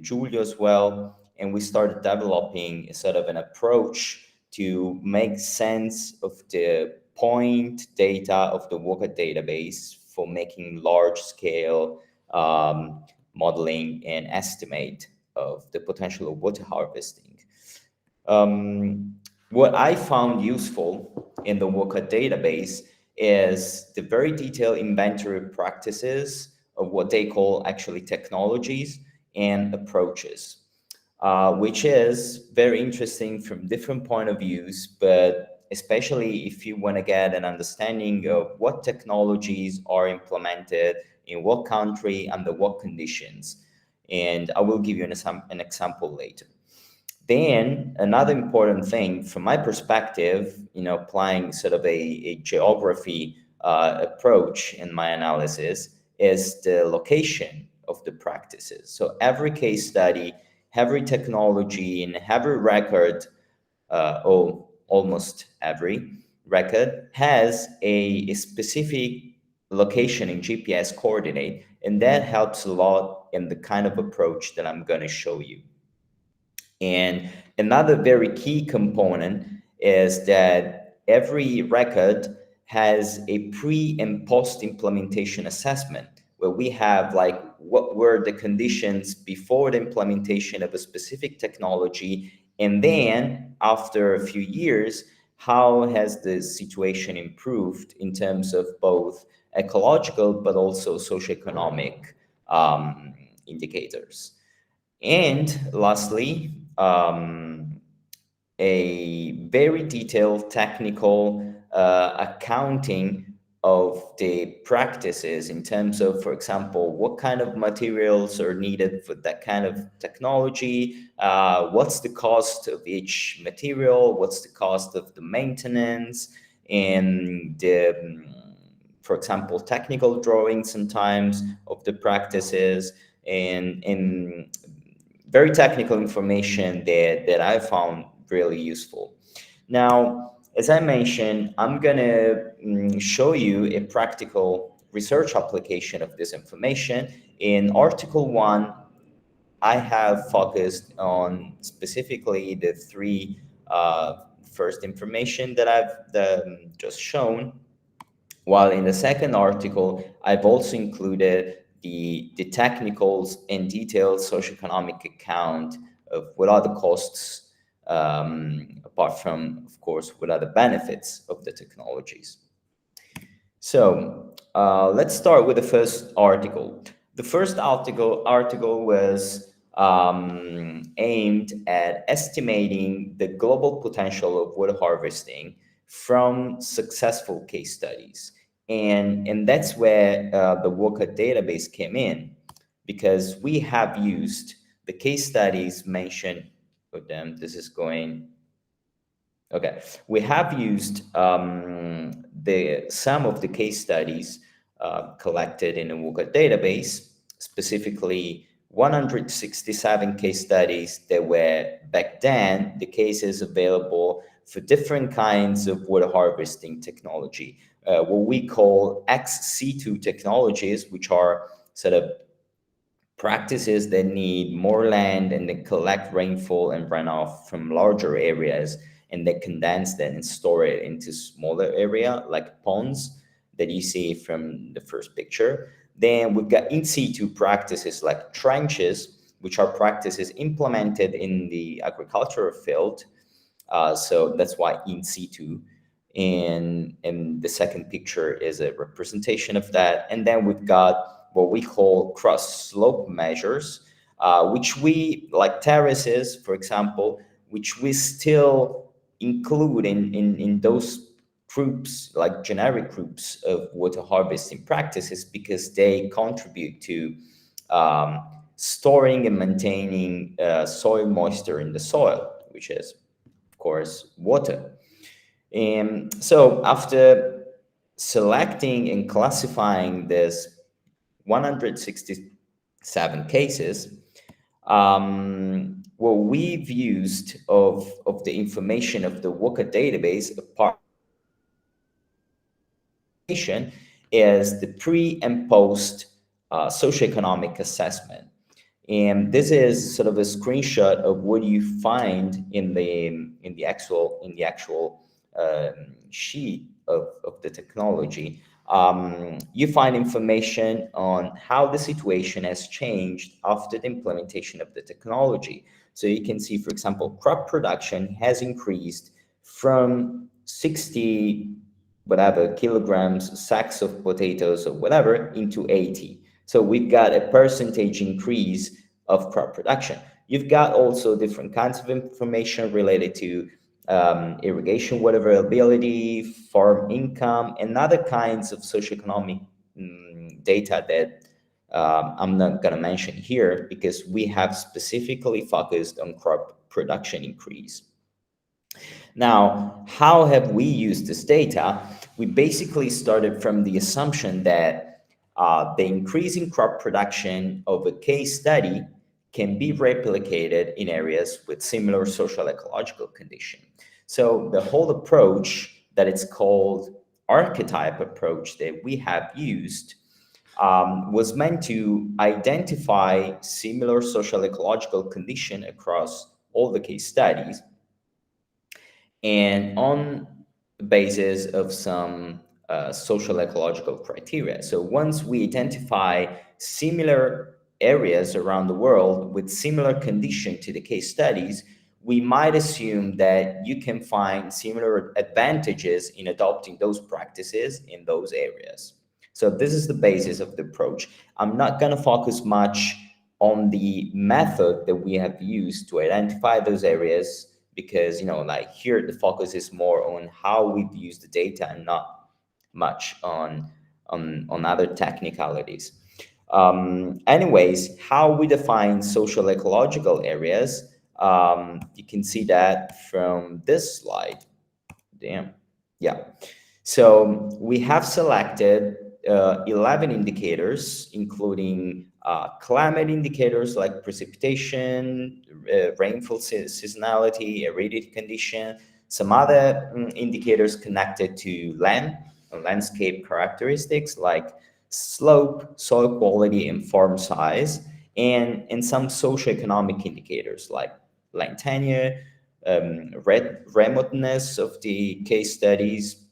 Giulio as well, and we started developing sort of an approach to make sense of the point data of the WOCAT database for making large-scale modeling and estimate of the potential of water harvesting. What I found useful in the WOCAT database is the very detailed inventory practices of what they call actually technologies and approaches, which is very interesting from different point of views, but especially if you want to get an understanding of what technologies are implemented in what country, under what conditions. And I will give you an example later. Then another important thing from my perspective, applying sort of a geography approach in my analysis, is the location of the practices. So every case study, every technology, and every record, almost every record, has a specific location in GPS coordinate, and that helps a lot in the kind of approach that I'm going to show you. And another very key component is that every record has a pre and post implementation assessment, where we have like what were the conditions before the implementation of a specific technology, and then after a few years, how has the situation improved in terms of both ecological but also socioeconomic indicators. And lastly, a very detailed technical accounting of the practices in terms of, for example, what kind of materials are needed for that kind of technology, what's the cost of each material, what's the cost of the maintenance, and for example, technical drawings sometimes of the practices, and very technical information that I found really useful. Now, as I mentioned, I'm gonna show you a practical research application of this information. In Article 1, I have focused on specifically the three first information that I've just shown, while in the second article, I've also included the technicals and detailed socioeconomic account of what are the costs, apart from, of course, what are the benefits of the technologies. So let's start with the first article. The first article was aimed at estimating the global potential of wood harvesting from successful case studies. And that's where the WOCAT database came in, because we have used the case studies mentioned with them. This is going... Okay, we have used some of the case studies collected in the WOCAT database, specifically 167 case studies that were back then the cases available for different kinds of wood harvesting technology, what we call ex-situ technologies, which are sort of practices that need more land and that collect rainfall and runoff from larger areas, and they condense that and store it into smaller area like ponds that you see from the first picture. Then we've got in situ practices like trenches, which are practices implemented in the agricultural field. So that's why in situ. And the second picture is a representation of that. And then we've got what we call cross slope measures, which we, like terraces, for example, which we still include in those groups, like generic groups of water harvesting practices, because they contribute to storing and maintaining soil moisture in the soil, which is, of course, water. And so after selecting and classifying this 167 cases, what we've used of the information of the WOCAT database, apart is the pre and post socioeconomic assessment. And this is sort of a screenshot of what you find in the actual sheet of the technology. You find information on how the situation has changed after the implementation of the technology. So you can see, for example, crop production has increased from 60 whatever kilograms, sacks of potatoes or whatever, into 80. So we've got a percentage increase of crop production. You've got also different kinds of information related to irrigation water availability, farm income, and other kinds of socioeconomic data that I'm not going to mention here, because we have specifically focused on crop production increase. Now, how have we used this data? We basically started from the assumption that the increase in crop production of a case study can be replicated in areas with similar social ecological condition. So the whole approach that it's called archetype approach that we have used was meant to identify similar social ecological condition across all the case studies, and on the basis of some social ecological criteria. So once we identify similar areas around the world with similar condition to the case studies, we might assume that you can find similar advantages in adopting those practices in those areas. So this is the basis of the approach. I'm not going to focus much on the method that we have used to identify those areas, because, like here, the focus is more on how we've used the data and not much on other technicalities. Anyways, how we define social ecological areas, you can see that from this slide. Yeah. So we have selected 11 indicators, including climate indicators like precipitation, rainfall seasonality, aridity condition, some other indicators connected to landscape characteristics like slope, soil quality, and farm size, and some socioeconomic indicators like land tenure, remoteness of the case studies,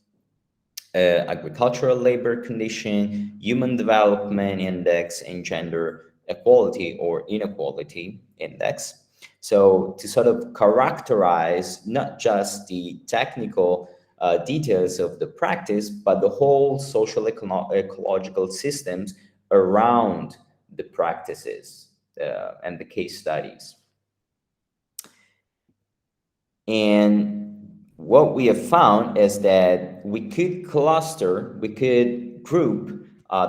agricultural labor condition, human development index, and gender equality or inequality index. So to sort of characterize not just the technical details of the practice, but the whole social ecological systems around the practices and the case studies. And what we have found is that we could group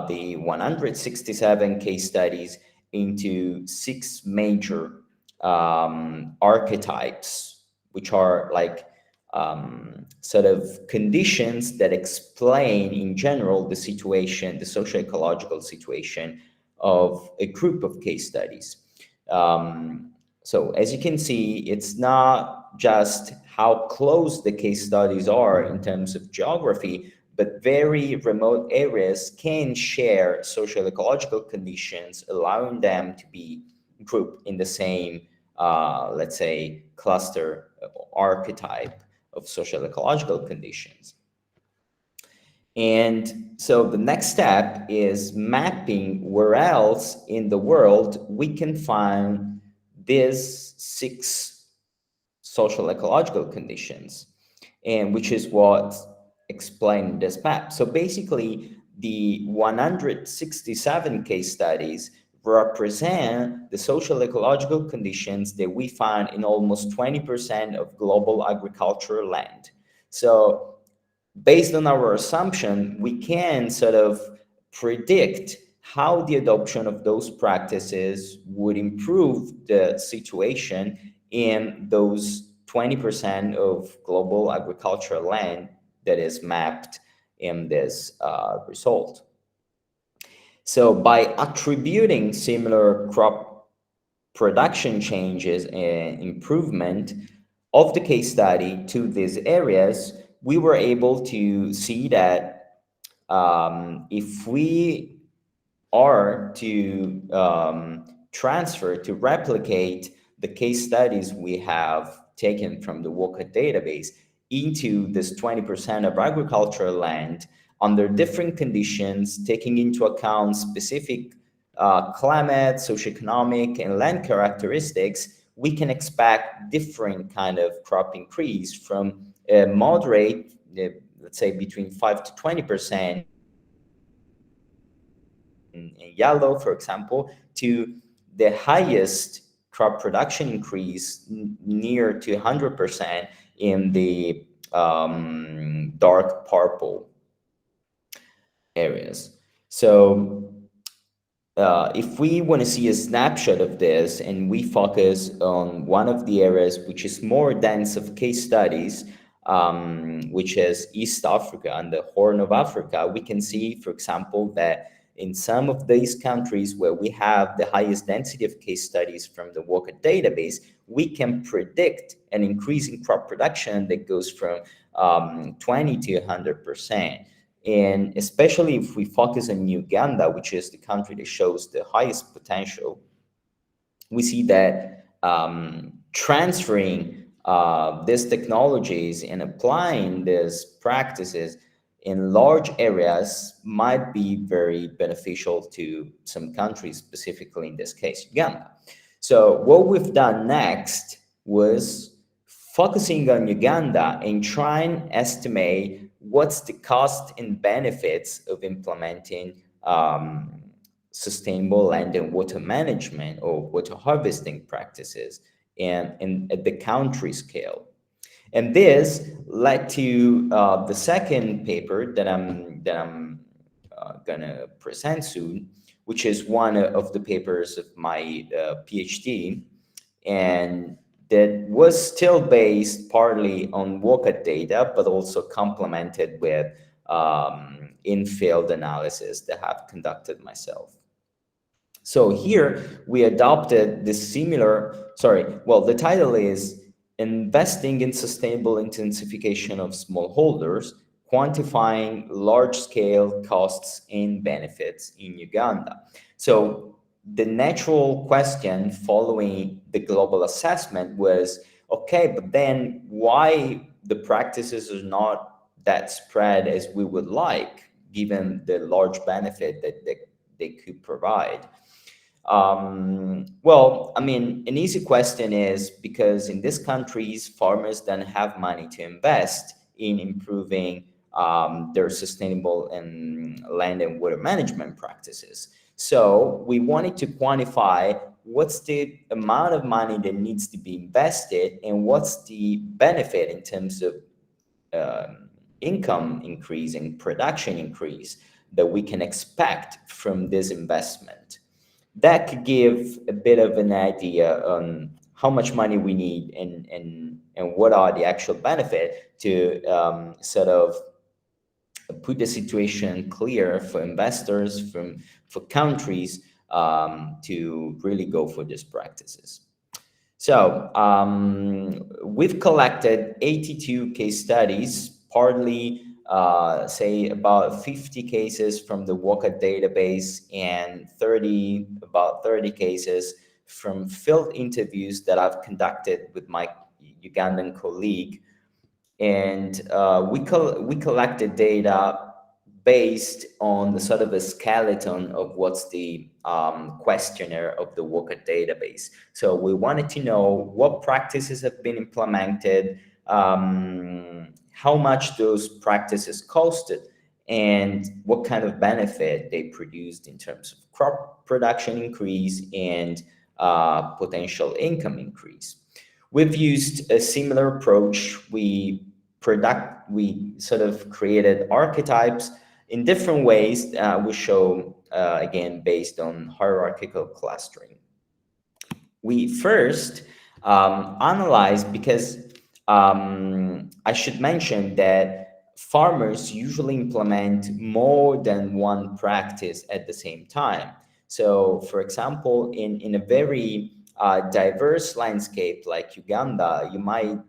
the 167 case studies into 6 major archetypes, which are like sort of conditions that explain in general the situation, the socio-ecological situation of a group of case studies. So as you can see, it's not just how close the case studies are in terms of geography, but very remote areas can share social ecological conditions, allowing them to be grouped in the same, let's say, cluster archetype of social ecological conditions. And so the next step is mapping where else in the world we can find these 6 social ecological conditions, and which is what explained this map. So basically, the 167 case studies represent the social ecological conditions that we find in almost 20% of global agricultural land. So based on our assumption, we can sort of predict how the adoption of those practices would improve the situation in those 20% of global agricultural land that is mapped in this result. So by attributing similar crop production changes and improvement of the case study to these areas, we were able to see that if we are to replicate the case studies we have taken from the WOCAT database into this 20% of agricultural land under different conditions, taking into account specific climate, socioeconomic, and land characteristics, we can expect different kind of crop increase from a moderate, let's say between 5 to 20% in yellow, for example, to the highest crop production increase near to 100% in the dark purple areas. So if we want to see a snapshot of this and we focus on one of the areas which is more dense of case studies, which is East Africa and the Horn of Africa, we can see, for example, that in some of these countries where we have the highest density of case studies from the WOCAT database, we can predict an increase in crop production that goes from 20 to 100%. And especially if we focus on Uganda, which is the country that shows the highest potential, we see that transferring these technologies and applying these practices in large areas might be very beneficial to some countries, specifically in this case, Uganda. So what we've done next was focusing on Uganda and trying to estimate what's the cost and benefits of implementing sustainable land and water management or water harvesting practices and at the country scale. And this led to the second paper that I'm gonna present soon, which is one of the papers of my PhD, and that was still based partly on WOCAT data, but also complemented with in-field analysis that I've conducted myself. So here we adopted this the title is Investing in Sustainable Intensification of Smallholders, Quantifying Large-Scale Costs and Benefits in Uganda. So the natural question following the global assessment was, okay, but then why the practices are not that spread as we would like, given the large benefit that they could provide? Well, I mean, an easy question is because in these countries, farmers don't have money to invest in improving their sustainable and land and water management practices. So we wanted to quantify what's the amount of money that needs to be invested and what's the benefit in terms of income increase and production increase that we can expect from this investment. That could give a bit of an idea on how much money we need and what are the actual benefit to sort of put the situation clear for investors, for countries to really go for these practices. So we've collected 82 case studies, partly say about 50 cases from the WOCAT database and about 30 cases from field interviews that I've conducted with my Ugandan colleague. And we collected data based on the sort of a skeleton of what's the questionnaire of the WOCAT database. So we wanted to know what practices have been implemented, how much those practices costed, and what kind of benefit they produced in terms of crop production increase and potential income increase. We've used a similar approach. We sort of created archetypes in different ways. We show, again, based on hierarchical clustering. We first analyzed, because I should mention that farmers usually implement more than one practice at the same time. So, for example, in a very diverse landscape like Uganda, you might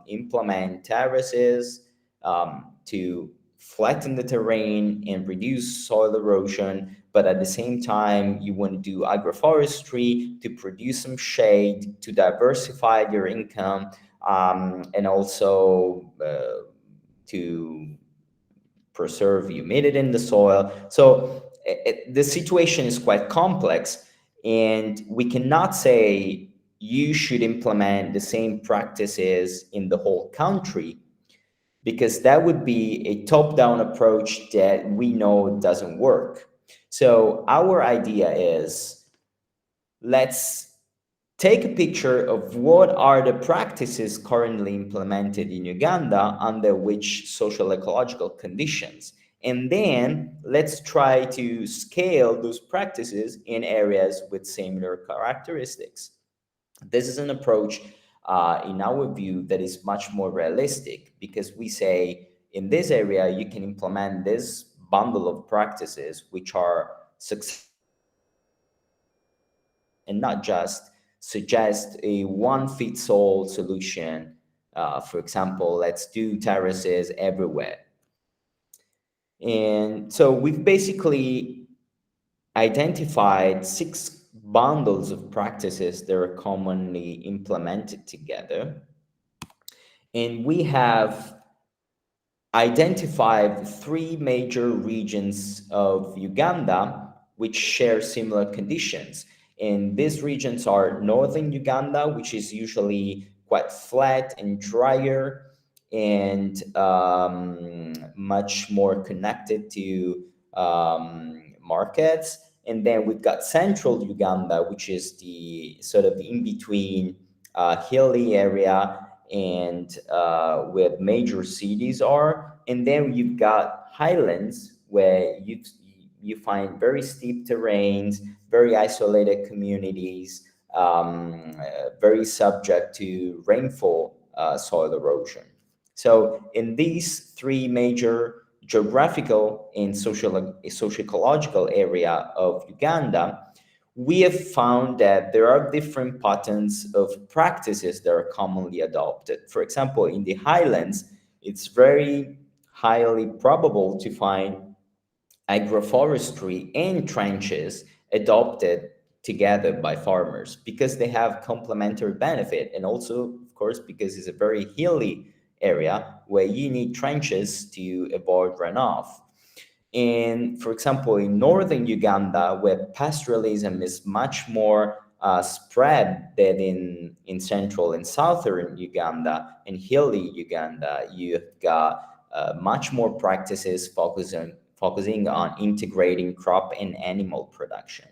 implement terraces to flatten the terrain and reduce soil erosion, but at the same time, you want to do agroforestry to produce some shade, to diversify your income, and also to preserve humidity in the soil. So the situation is quite complex, and we cannot say you should implement the same practices in the whole country, because that would be a top-down approach that we know doesn't work. So our idea is, let's take a picture of what are the practices currently implemented in Uganda under which social ecological conditions. And then let's try to scale those practices in areas with similar characteristics. This is an approach, in our view, that is much more realistic, because we say in this area, you can implement this bundle of practices which are successful, and not just suggest a one-fits-all solution. For example, let's do terraces everywhere. And so we've basically identified 6 bundles of practices that are commonly implemented together. And we have identified 3 major regions of Uganda which share similar conditions. And these regions are northern Uganda, which is usually quite flat and drier and much more connected to markets. And then we've got central Uganda, which is the sort of in-between hilly area and where major cities are. And then you've got highlands, where you find very steep terrains, very isolated communities, very subject to rainfall, soil erosion. So in these 3 major geographical and socio-ecological area of Uganda, we have found that there are different patterns of practices that are commonly adopted. For example, in the highlands, it's very highly probable to find agroforestry and trenches adopted together by farmers because they have complementary benefit, and also, of course, because it's a very hilly area where you need trenches to avoid runoff. And for example, in northern Uganda, where pastoralism is much more spread than in central and southern Uganda and hilly Uganda, you've got much more practices focusing on integrating crop and animal production.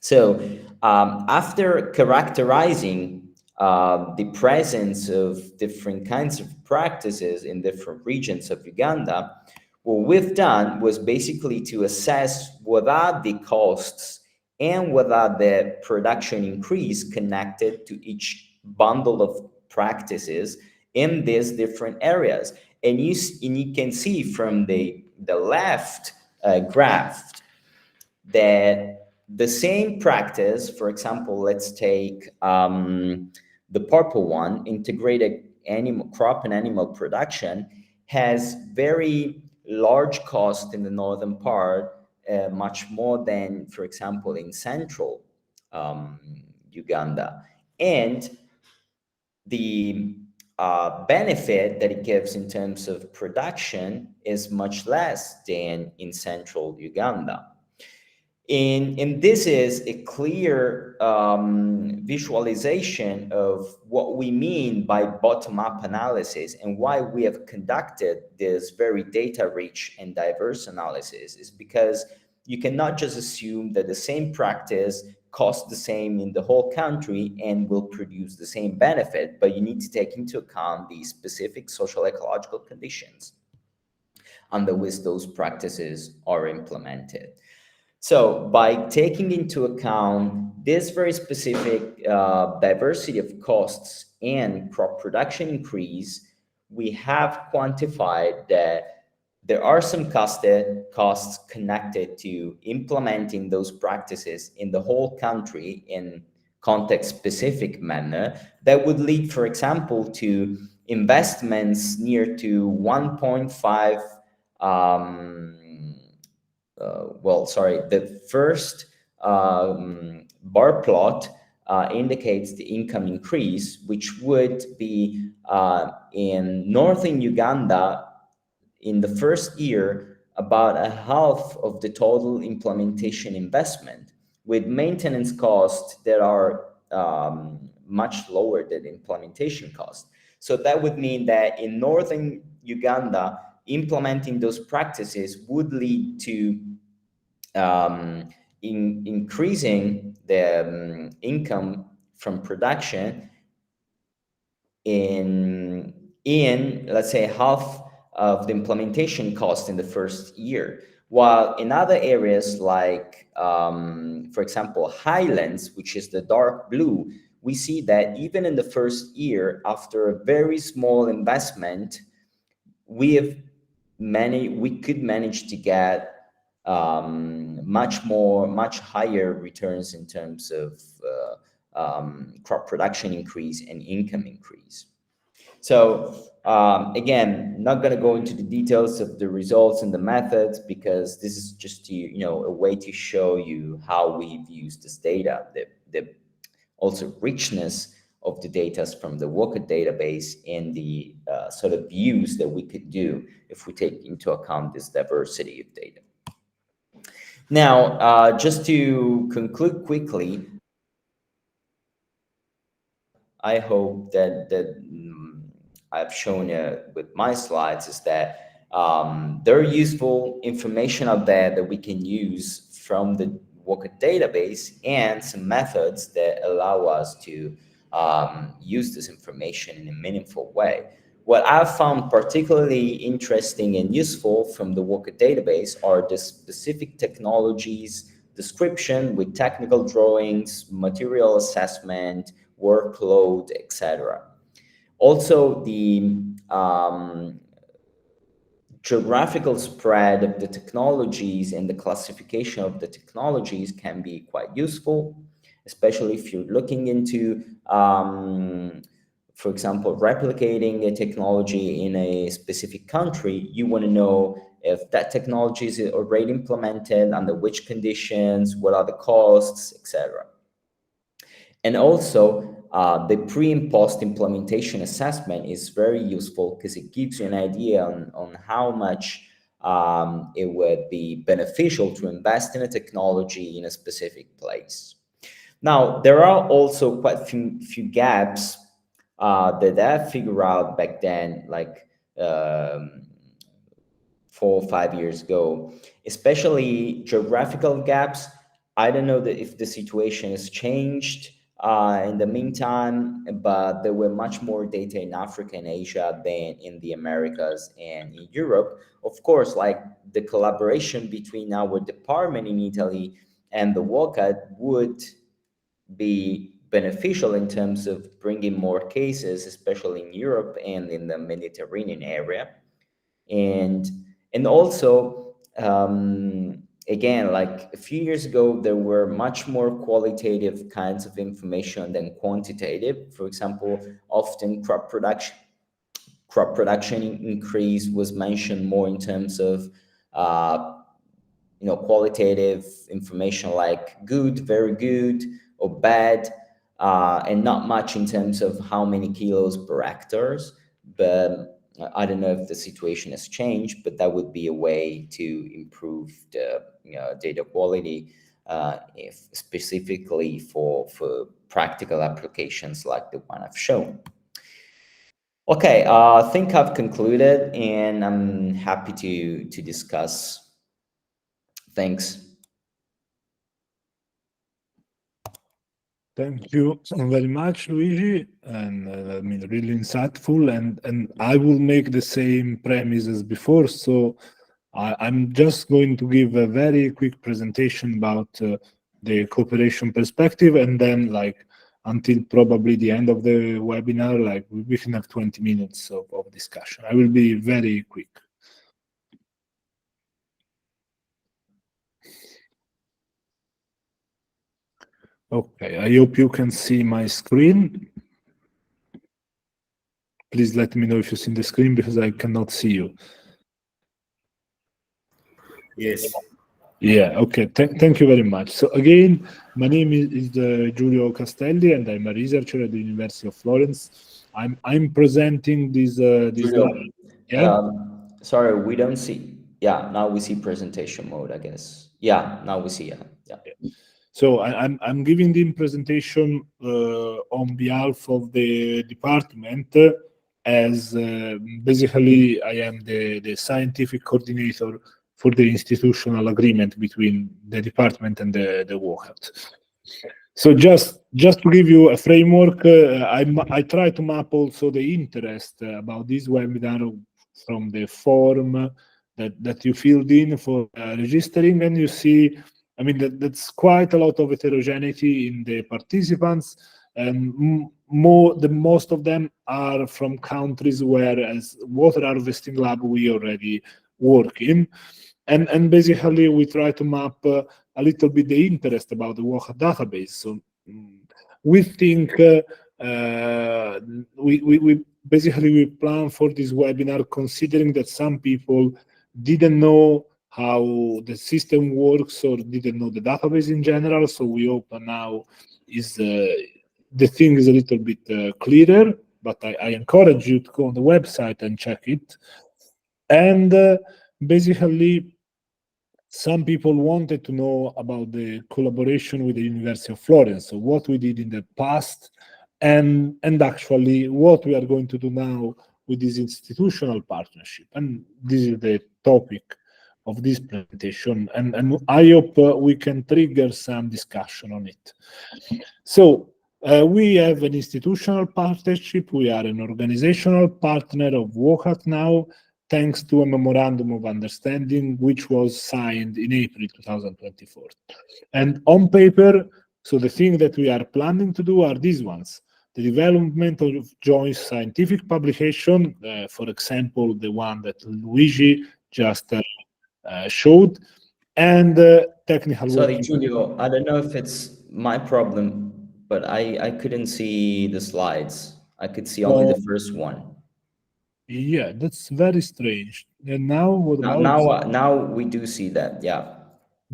So after characterizing the presence of different kinds of practices in different regions of Uganda, what we've done was basically to assess what are the costs and what are the production increase connected to each bundle of practices in these different areas. And you can see from the left graph that the same practice, for example, let's take the purple one, integrated crop and animal production, has very large cost in the northern part, much more than, for example, in central Uganda. And the benefit that it gives in terms of production is much less than in central Uganda. And this is a clear visualization of what we mean by bottom-up analysis and why we have conducted this very data-rich and diverse analysis is because you cannot just assume that the same practice costs the same in the whole country and will produce the same benefit, but you need to take into account the specific social ecological conditions under which those practices are implemented. So by taking into account this very specific diversity of costs and crop production increase, we have quantified that there are some costs connected to implementing those practices in the whole country in context-specific manner that would lead, for example, to investments near to 1.5 the first bar plot indicates the income increase, which would be in northern Uganda in the first year about a half of the total implementation investment, with maintenance costs that are much lower than implementation costs. So that would mean that in northern Uganda, implementing those practices would lead to increasing the income from production in let's say half of the implementation cost in the first year, while in other areas like for example highlands, which is the dark blue, we see that even in the first year after a very small investment we could manage to get much higher returns in terms of crop production increase and income increase. So again, not going to go into the details of the results and the methods because this is just a way to show you how we've used this data, the also richness of the data from the WOCAT database and the sort of views that we could do if we take into account this diversity of data. Now, just to conclude quickly, I hope that I've shown with my slides is that there are useful information out there that we can use from the WOCAT database and some methods that allow us to use this information in a meaningful way. What I've found particularly interesting and useful from the WOCAT database are the specific technologies description with technical drawings, material assessment, workload, etc. Also, the geographical spread of the technologies and the classification of the technologies can be quite useful, especially if you're looking into, for example, replicating a technology in a specific country. You want to know if that technology is already implemented, under which conditions, what are the costs, etc. And also, the pre and post implementation assessment is very useful because it gives you an idea on how much it would be beneficial to invest in a technology in a specific place. Now, there are also quite a few gaps that I figured out back then, like 4 or 5 years ago, especially geographical gaps. I don't know if the situation has changed in the meantime, but there were much more data in Africa and Asia than in the Americas and in Europe. Of course, like the collaboration between our department in Italy and the WOCAT would be beneficial in terms of bringing more cases, especially in Europe and in the Mediterranean area. And also, again, like a few years ago, there were much more qualitative kinds of information than quantitative. For example, often crop production increase was mentioned more in terms of qualitative information like good, very good, or bad, and not much in terms of how many kilos per hectares. But I don't know if the situation has changed, but that would be a way to improve the data quality, if specifically for practical applications like the one I've shown. Okay, I think I've concluded, and I'm happy to discuss. Thanks. Thank you very much, Luigi, and I mean, really insightful. And I will make the same premise as before. So I'm just going to give a very quick presentation about the cooperation perspective, and then like until probably the end of the webinar, like we can have 20 minutes of discussion. I will be very quick. Okay, I hope you can see my screen. Please let me know if you see the screen because I cannot see you. Yes. Yeah, okay, thank you very much. So again, my name is Giulio Castelli, and I'm a researcher at the University of Florence. I'm presenting this. Giulio, yeah. Sorry, we don't see. Yeah, now we see presentation mode, I guess. Yeah, now we see. Yeah. So I'm giving the presentation on behalf of the department, as basically I am the scientific coordinator for the institutional agreement between the department and the WOCAT. So just to give you a framework, I try to map also the interest about this webinar from the form that you filled in for registering, and you see, I mean, that's quite a lot of heterogeneity in the participants, and most of them are from countries where, as water harvesting lab, we already work in. And basically, we try to map a little bit the interest about the WOCAT database. So we think we basically plan for this webinar considering that some people didn't know how the system works or didn't know the database in general. So we hope now is the thing is a little bit clearer. But I encourage you to go on the website and check it. And basically, some people wanted to know about the collaboration with the University of Florence, so what we did in the past, and actually what we are going to do now with this institutional partnership. And this is the topic of this presentation, and I hope we can trigger some discussion on it. So we have an institutional partnership. We are an organizational partner of WOCAT now, thanks to a memorandum of understanding which was signed in April 2024. And on paper, so the thing that we are planning to do are these ones. the development of joint scientific publication, for example, the one that Luigi just showed, and technical Sorry, working. Giulio, I don't know if it's my problem, but I couldn't see the slides. I could see only the first one. Yeah, that's very strange. And now what about now we do see that, yeah.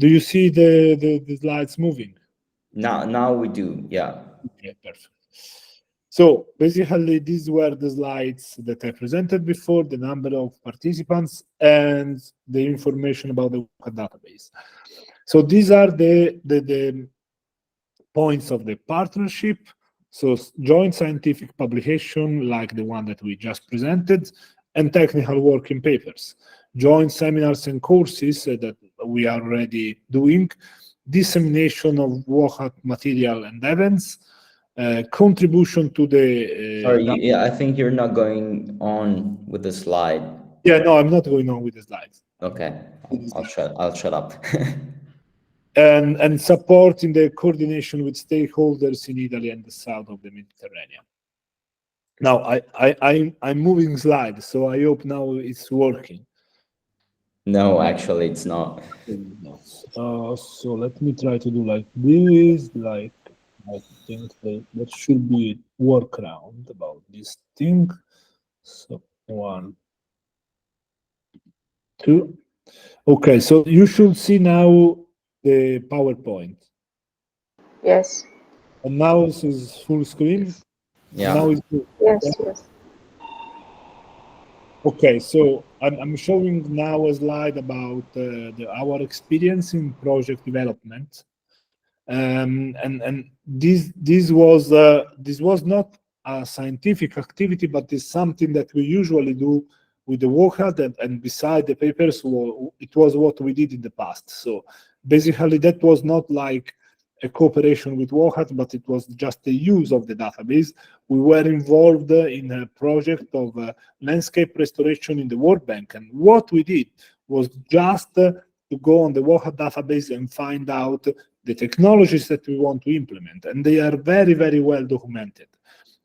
do you see the slides moving? Now we do, yeah. Okay, perfect. So basically, these were the slides that I presented before, the number of participants and the information about the WOCAT database. So these are the points of the partnership. So joint scientific publication, like the one that we just presented, and technical working papers, joint seminars and courses that we are already doing, dissemination of WOCAT material and events, contribution to the... Sorry, yeah, I think you're not going on with the slide. Yeah, no, I'm not going on with the slides. Okay, I'll shut up. And supporting the coordination with stakeholders in Italy and the south of the Mediterranean. Now, I'm moving slides, so I hope now it's working. No, actually, it's not. So let me try to do like this, like I think that should be a workaround about this thing. So 1, 2. Okay, so you should see now the PowerPoint. Yes. And now this is full screen. Yeah. Now it's good. Yes, yes. Okay, so I'm showing now a slide about our experience in project development, and this was not a scientific activity, but it's something that we usually do with the WOCAT, and beside the papers, it was what we did in the past. So basically, that was not like a cooperation with WOCAT, but it was just the use of the database. We were involved in a project of landscape restoration in the World Bank, and what we did was just to go on the WOCAT database and find out the technologies that we want to implement, and they are very, very well documented.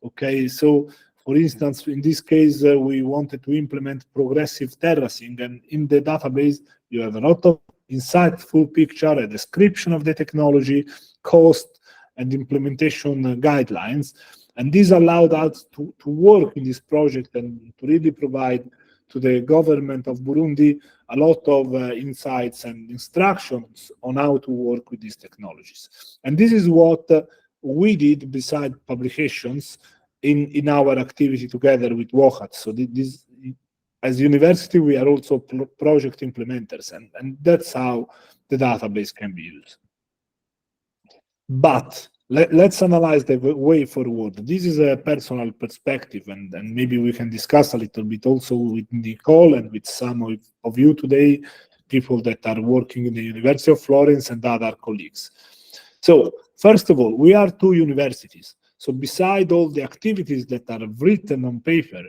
Okay, so for instance, in this case, we wanted to implement progressive terracing, and in the database, you have a lot of insightful picture, a description of the technology, cost, and implementation guidelines. And this allowed us to work in this project and to really provide to the government of Burundi a lot of insights and instructions on how to work with these technologies. And this is what we did beside publications in our activity together with WOCAT. So this, as university, we are also project implementers, and that's how the database can be used. But let's analyze the way forward. This is a personal perspective, and maybe we can discuss a little bit also with Nicole and with some of you today, people that are working in the University of Florence and other colleagues. So first of all, we are 2 universities. So beside all the activities that are written on paper,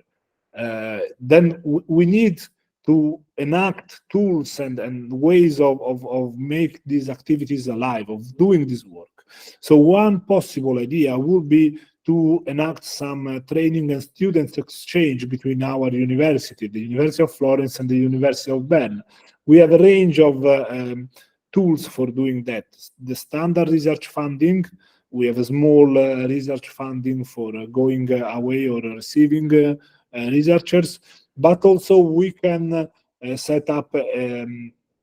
then we need to enact tools and ways of make these activities alive, of doing this work. So one possible idea would be to enact some training and students exchange between our university, the University of Florence and the University of Bern. We have a range of tools for doing that. The standard research funding, we have a small research funding for going away or receiving researchers, but also we can set up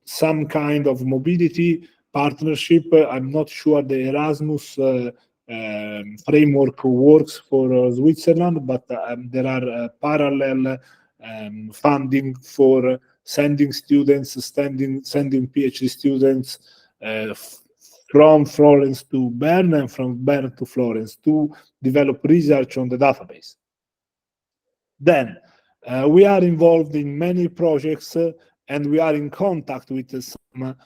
some kind of mobility partnership. I'm not sure the Erasmus framework works for Switzerland, but there are parallel funding for sending students, sending PhD students from Florence to Bern and from Bern to Florence to develop research on the database. Then we are involved in many projects and we are in contact with some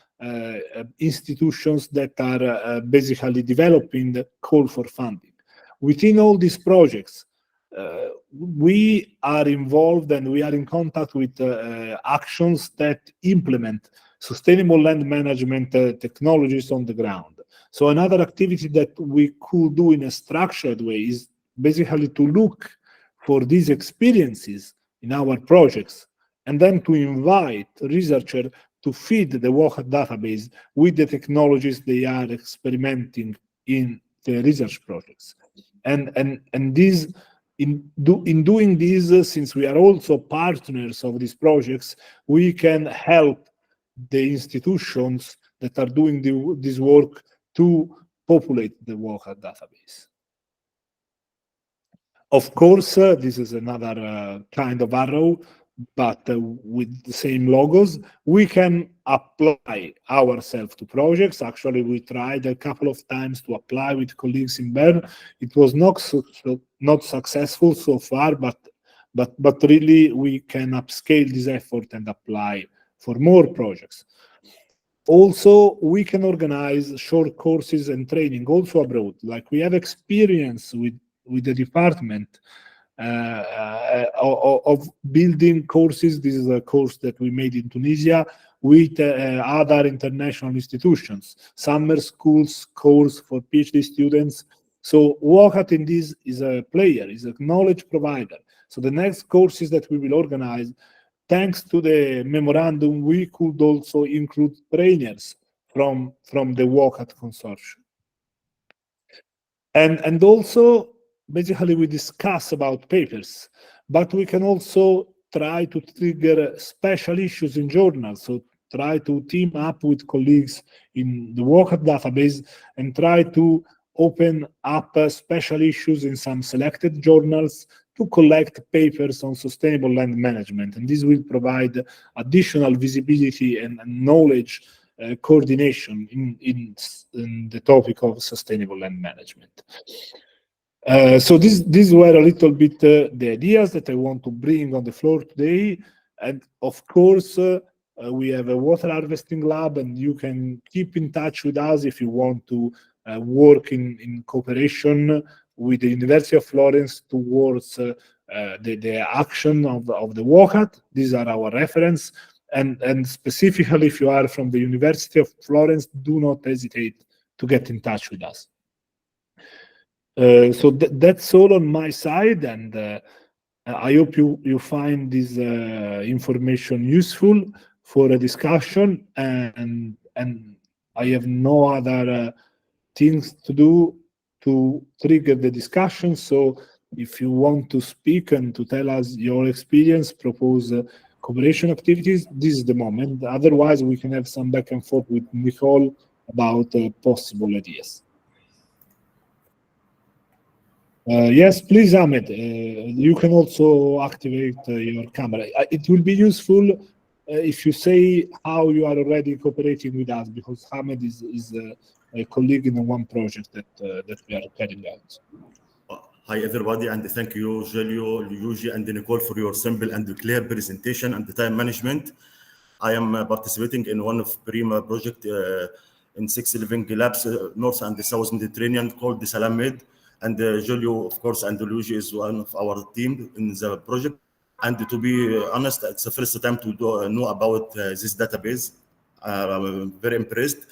institutions that are basically developing the call for funding. Within all these projects, we are involved and we are in contact with actions that implement sustainable land management technologies on the ground. So another activity that we could do in a structured way is basically to look for these experiences in our projects, and then to invite researchers to feed the WOCAT database with the technologies they are experimenting in the research projects. And this, in doing this, since we are also partners of these projects, we can help the institutions that are doing this work to populate the WOCAT database. Of course, this is another kind of arrow, but with the same logos. We can apply ourselves to projects. Actually, we tried a couple of times to apply with colleagues in Bern. It was not successful so far, but really we can upscale this effort and apply for more projects. Also, we can organize short courses and training also abroad. Like we have experience with the department of building courses. This is a course that we made in Tunisia with other international institutions, summer schools course for PhD students. So WOCAT in this is a player, is a knowledge provider. So the next courses that we will organize, thanks to the memorandum, we could also include trainers from the WOCAT consortium. And also, basically, we discuss about papers, but we can also try to trigger special issues in journals. So try to team up with colleagues in the WOCAT database and try to open up special issues in some selected journals to collect papers on sustainable land management. And this will provide additional visibility and knowledge coordination in the topic of sustainable land management. So these were a little bit the ideas that I want to bring on the floor today. And of course, we have a water harvesting lab, and you can keep in touch with us if you want to work in cooperation with the University of Florence towards the action of the WOCAT. These are our reference. And specifically, if you are from the University of Florence, do not hesitate to get in touch with us. So that's all on my side, and I hope you find this information useful for a discussion, and I have no other things to do to trigger the discussion. So if you want to speak and to tell us your experience, propose cooperation activities, this is the moment. Otherwise, we can have some back and forth with Nicole about possible ideas. Yes, please, Ahmed. You can also activate your camera. It will be useful if you say how you are already cooperating with us, because Ahmed is a colleague in one project that we are carrying out. Hi, everybody, and thank you, Giulio, Luigi, and Nicole for your simple and clear presentation and the time management. I am participating in one of Prima project in 6 living labs, North and the South Mediterranean, called the Salam Med. And Giulio, of course, and Luigi is one of our team in the project. And to be honest, it's the first time to know about this database. I'm very impressed.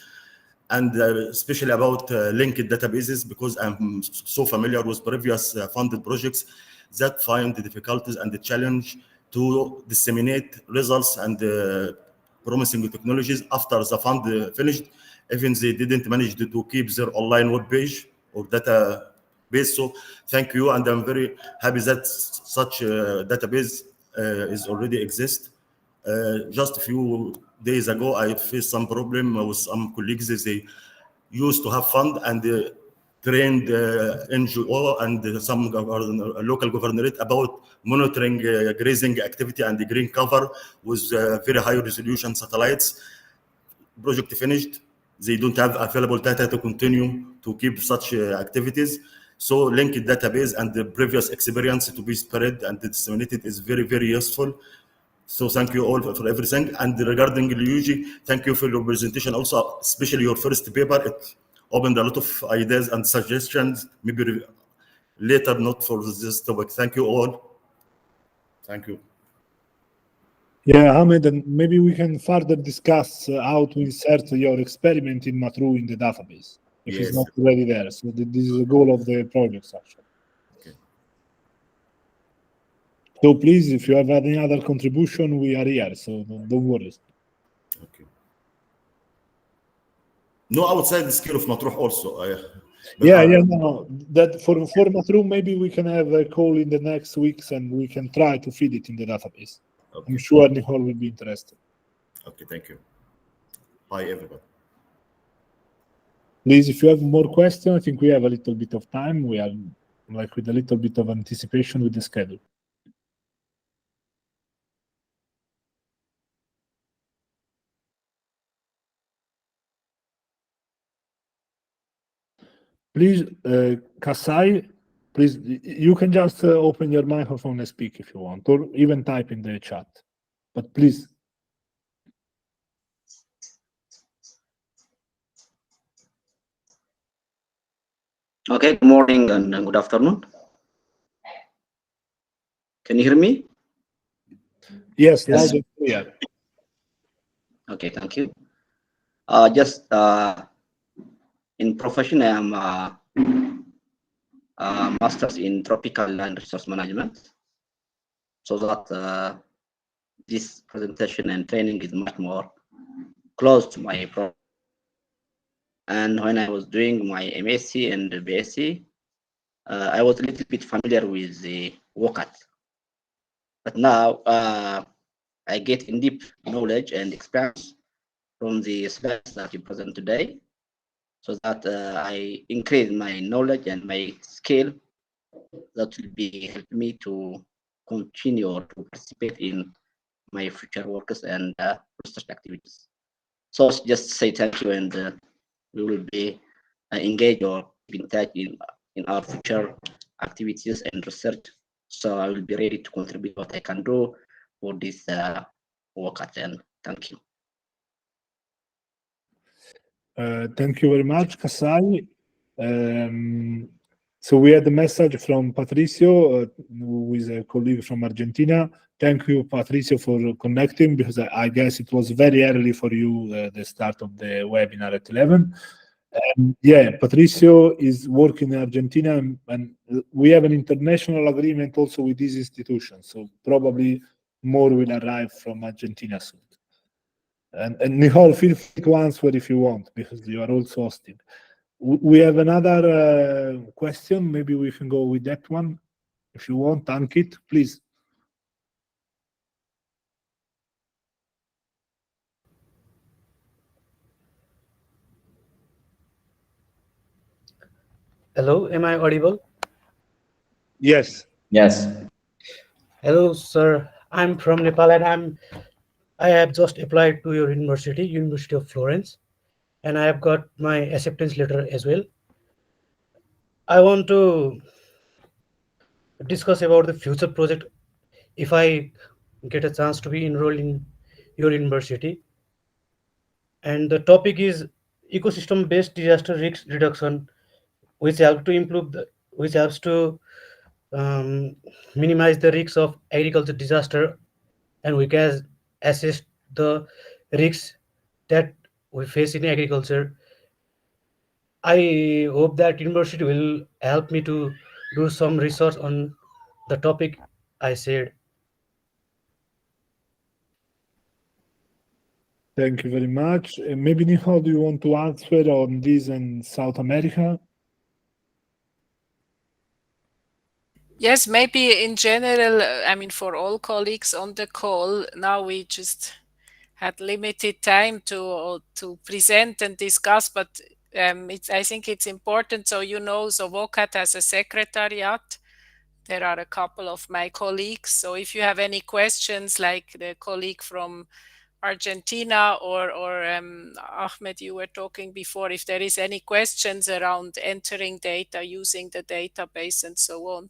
And especially about linked databases, because I'm so familiar with previous funded projects that find the difficulties and the challenge to disseminate results and promising technologies after the fund finished. Even they didn't manage to keep their online web page or database. So thank you, and I'm very happy that such a database is already exist. Just a few days ago, I faced some problem with some colleagues. They used to have fund and trained NGO and some local governorate about monitoring grazing activity and the green cover with very high resolution satellites. Project finished. They don't have available data to continue to keep such activities. So linked database and the previous experience to be spread and disseminated is very, very useful. So thank you all for everything. And regarding Luigi, thank you for your presentation also, especially your first paper. It opened a lot of ideas and suggestions, maybe later, not for this topic. Thank you all. Thank you. Yeah, Ahmed, and maybe we can further discuss how to insert your experiment in Matru in the database, if it's not already there. So this is the goal of the project, actually. Okay. So please, if you have any other contribution, we are here, so don't worry. Okay. No, outside the scale of Matruh also. No. That for Matruh, maybe we can have a call in the next weeks and we can try to feed it in the database. Okay. I'm sure Nicole will be interested. Okay, thank you. Bye, everybody. Please, if you have more questions, I think we have a little bit of time. We are like with a little bit of anticipation with the schedule. Please, Kasai, please, you can just open your microphone and speak if you want, or even type in the chat. But please. Okay, good morning and good afternoon. Can you hear me? Yes, loud and clear. Okay, thank you. Just in profession, I am a master's in tropical land resource management, so that this presentation and training is much more close to my program. And when I was doing my MSc and BSc, I was a little bit familiar with the WOCAT. But now I get in deep knowledge and experience from the slides that you present today, so that I increase my knowledge and my skill that will be help me to continue or to participate in my future works and research activities. So just say thank you, and we will be engaged or in touch in our future activities and research. So I will be ready to contribute what I can do for this work at end. Thank you. Thank you very much, Kasai. So we had a message from Patricio, who is a colleague from Argentina. Thank you, Patricio, for connecting, because I guess it was very early for you, the start of the webinar at 11. Yeah, Patricio is working in Argentina, and we have an international agreement also with this institution, so probably more will arrive from Argentina soon. And Nicole, feel free to answer if you want, because you are also hosting. We have another question. Maybe we can go with that one. If you want, Ankit, please. Hello, am I audible? Yes. Yes. Hello, sir. I'm from Nepal, and I have just applied to your university, University of Florence, and I have got my acceptance letter as well. I want to discuss about the future project if I get a chance to be enrolled in your university. And the topic is ecosystem-based disaster risk reduction, which helps to minimize the risks of agriculture disaster, and we can assess the risks that we face in agriculture. I hope that university will help me to do some research on the topic I said. Thank you very much. Maybe, Nicole, do you want to answer on this in South America? Yes, maybe in general, I mean, for all colleagues on the call, now we just had limited time to present and discuss, but I think it's important, so so WOCAT has a secretariat. There are a couple of my colleagues, so if you have any questions, like the colleague from Argentina or Ahmed, you were talking before, if there is any questions around entering data, using the database and so on,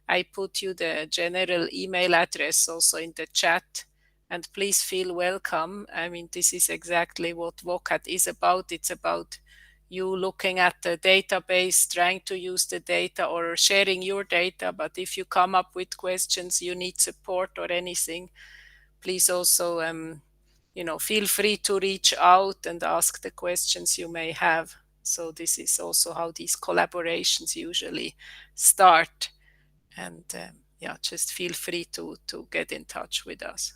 I put you the general email address also in the chat, and please feel welcome. I mean, this is exactly what WOCAT is about. It's about you looking at the database, trying to use the data or sharing your data. But if you come up with questions, you need support or anything, please also feel free to reach out and ask the questions you may have. So this is also how these collaborations usually start. And yeah, just feel free to get in touch with us.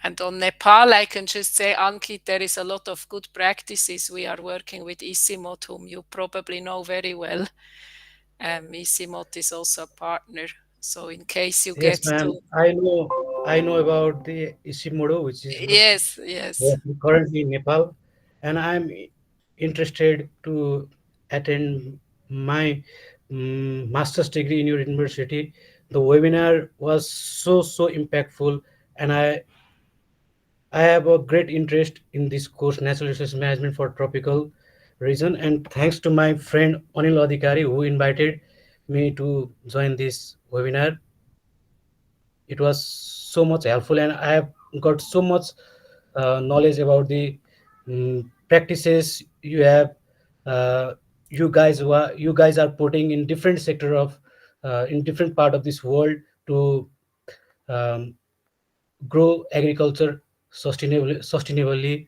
And on Nepal, I can just say, Ankit, there is a lot of good practices. We are working with a.m.CET, whom you probably know very well. a.m.CET is also a partner. So in case you Yes, get ma'am. to... I know about the Ishimoto, which is Yes, yes. currently in Nepal, and I'm interested to attend my master's degree in your university. The webinar was so impactful, and I have a great interest in this course, Natural Resource Management for Tropical Region, and thanks to my friend Anil Adhikari who invited me to join this webinar. It was so much helpful, and I have got so much knowledge about the practices you have. Uh, you guys are putting in different sector of in different part of this world to um, grow agriculture sustainably.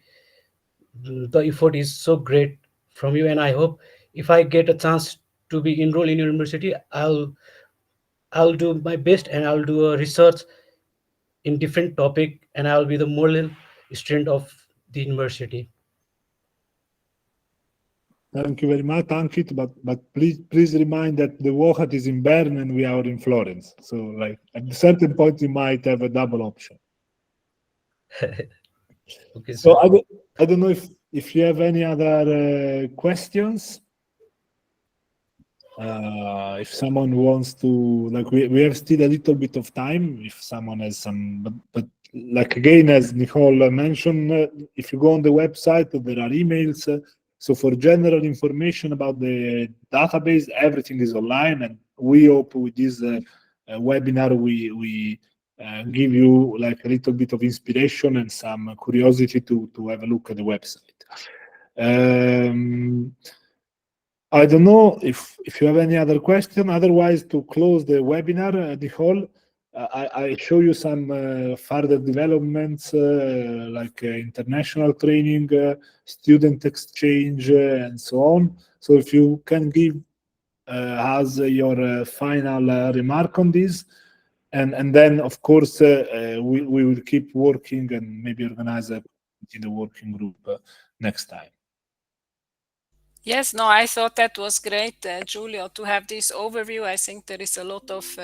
The effort is so great from you, and I hope if I get a chance to be enrolled in your university, I'll do my best and I'll do a research in different topic, and I'll be the moral student of the university. Thank you very much, Ankit. But please remind that the WOCAT is in Bern and we are in Florence. So like at a certain point you might have a double option. Okay, So sir. I don't know if you have any other questions. If someone wants to, like, we have still a little bit of time. If someone has some, but like again, as Nicole mentioned, if you go on the website, there are emails. So for general information about the database, everything is online, and we hope with this webinar we give you like a little bit of inspiration and some curiosity to have a look at the website. I don't know if you have any other question. Otherwise, to close the webinar, Nicole, I show you some further developments like international training, student exchange, and so on. So if you can give us your final remark on this, and then of course we will keep working and maybe organize a working group next time. Yes, no, I thought that was great, Giulio, to have this overview. I think there is a lot of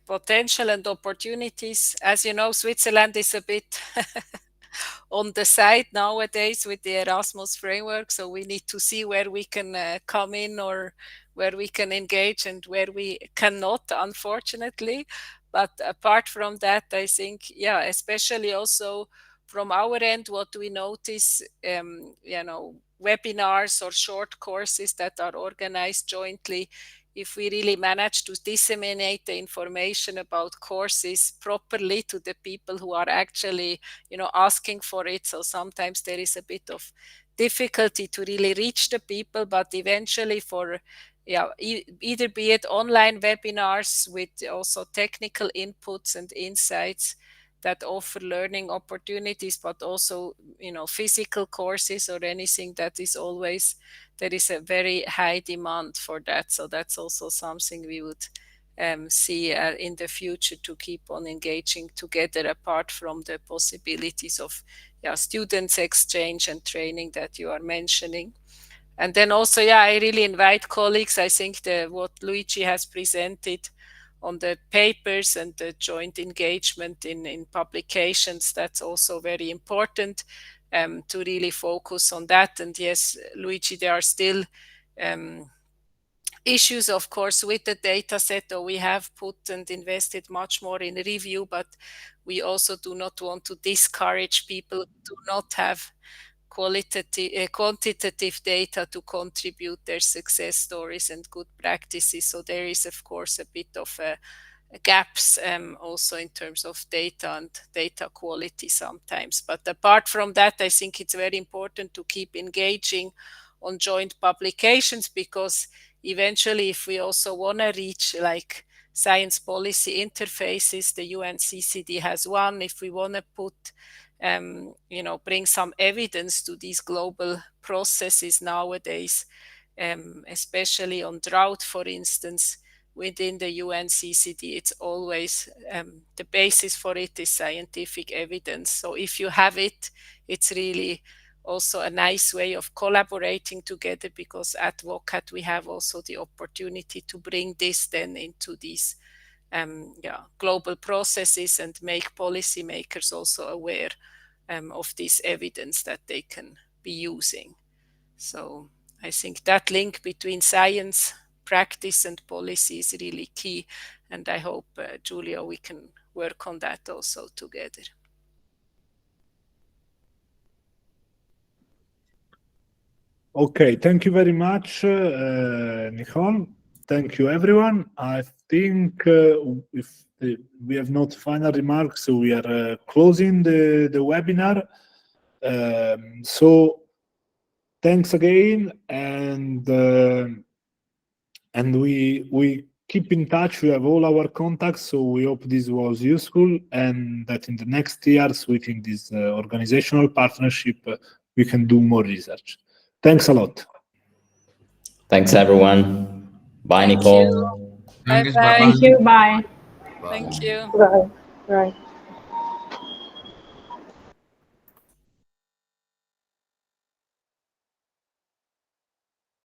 potential and opportunities. As you know, Switzerland is a bit on the side nowadays with the Erasmus framework, so we need to see where we can come in or where we can engage and where we cannot, unfortunately. But apart from that, I think, yeah, especially also from our end, what we notice, webinars or short courses that are organized jointly, if we really manage to disseminate the information about courses properly to the people who are actually, asking for it. So sometimes there is a bit of difficulty to really reach the people, but eventually for either be it online webinars with also technical inputs and insights that offer learning opportunities, but also, physical courses or anything that is always, there is a very high demand for that. So that's also something we would see in the future to keep on engaging together, apart from the possibilities of students exchange and training that you are mentioning. And then also, I really invite colleagues. I think what Luigi has presented on the papers and the joint engagement in publications, that's also very important to really focus on that. And yes, Luigi, there are still issues, of course, with the data set, or we have put and invested much more in review, but we also do not want to discourage people who do not have quantitative data to contribute their success stories and good practices. So there is, of course, a bit of gaps also in terms of data and data quality sometimes. But apart from that, I think it's very important to keep engaging on joint publications, because eventually, if we also want to reach like science policy interfaces, the UNCCD has one. If we want to put bring some evidence to these global processes nowadays, especially on drought, for instance, within the UNCCD, it's always the basis for it is scientific evidence. So if you have it, it's really also a nice way of collaborating together, because at WOCAT we have also the opportunity to bring this then into these global processes and make policymakers also aware of this evidence that they can be using. So I think that link between science, practice and policy is really key. And I hope, Giulio, we can work on that also together. Okay, thank you very much, Nicole. Thank you, everyone. I think if we have not final remarks, so we are closing the webinar. So thanks again, and we keep in touch. We have all our contacts, so we hope this was useful, and that in the next years within this organizational partnership, we can do more research. Thanks a lot. Thanks, everyone. Bye, Thank Nicole. you. Thanks, Bye-bye. Thank you. Bye. Thank you. Bye. Bye.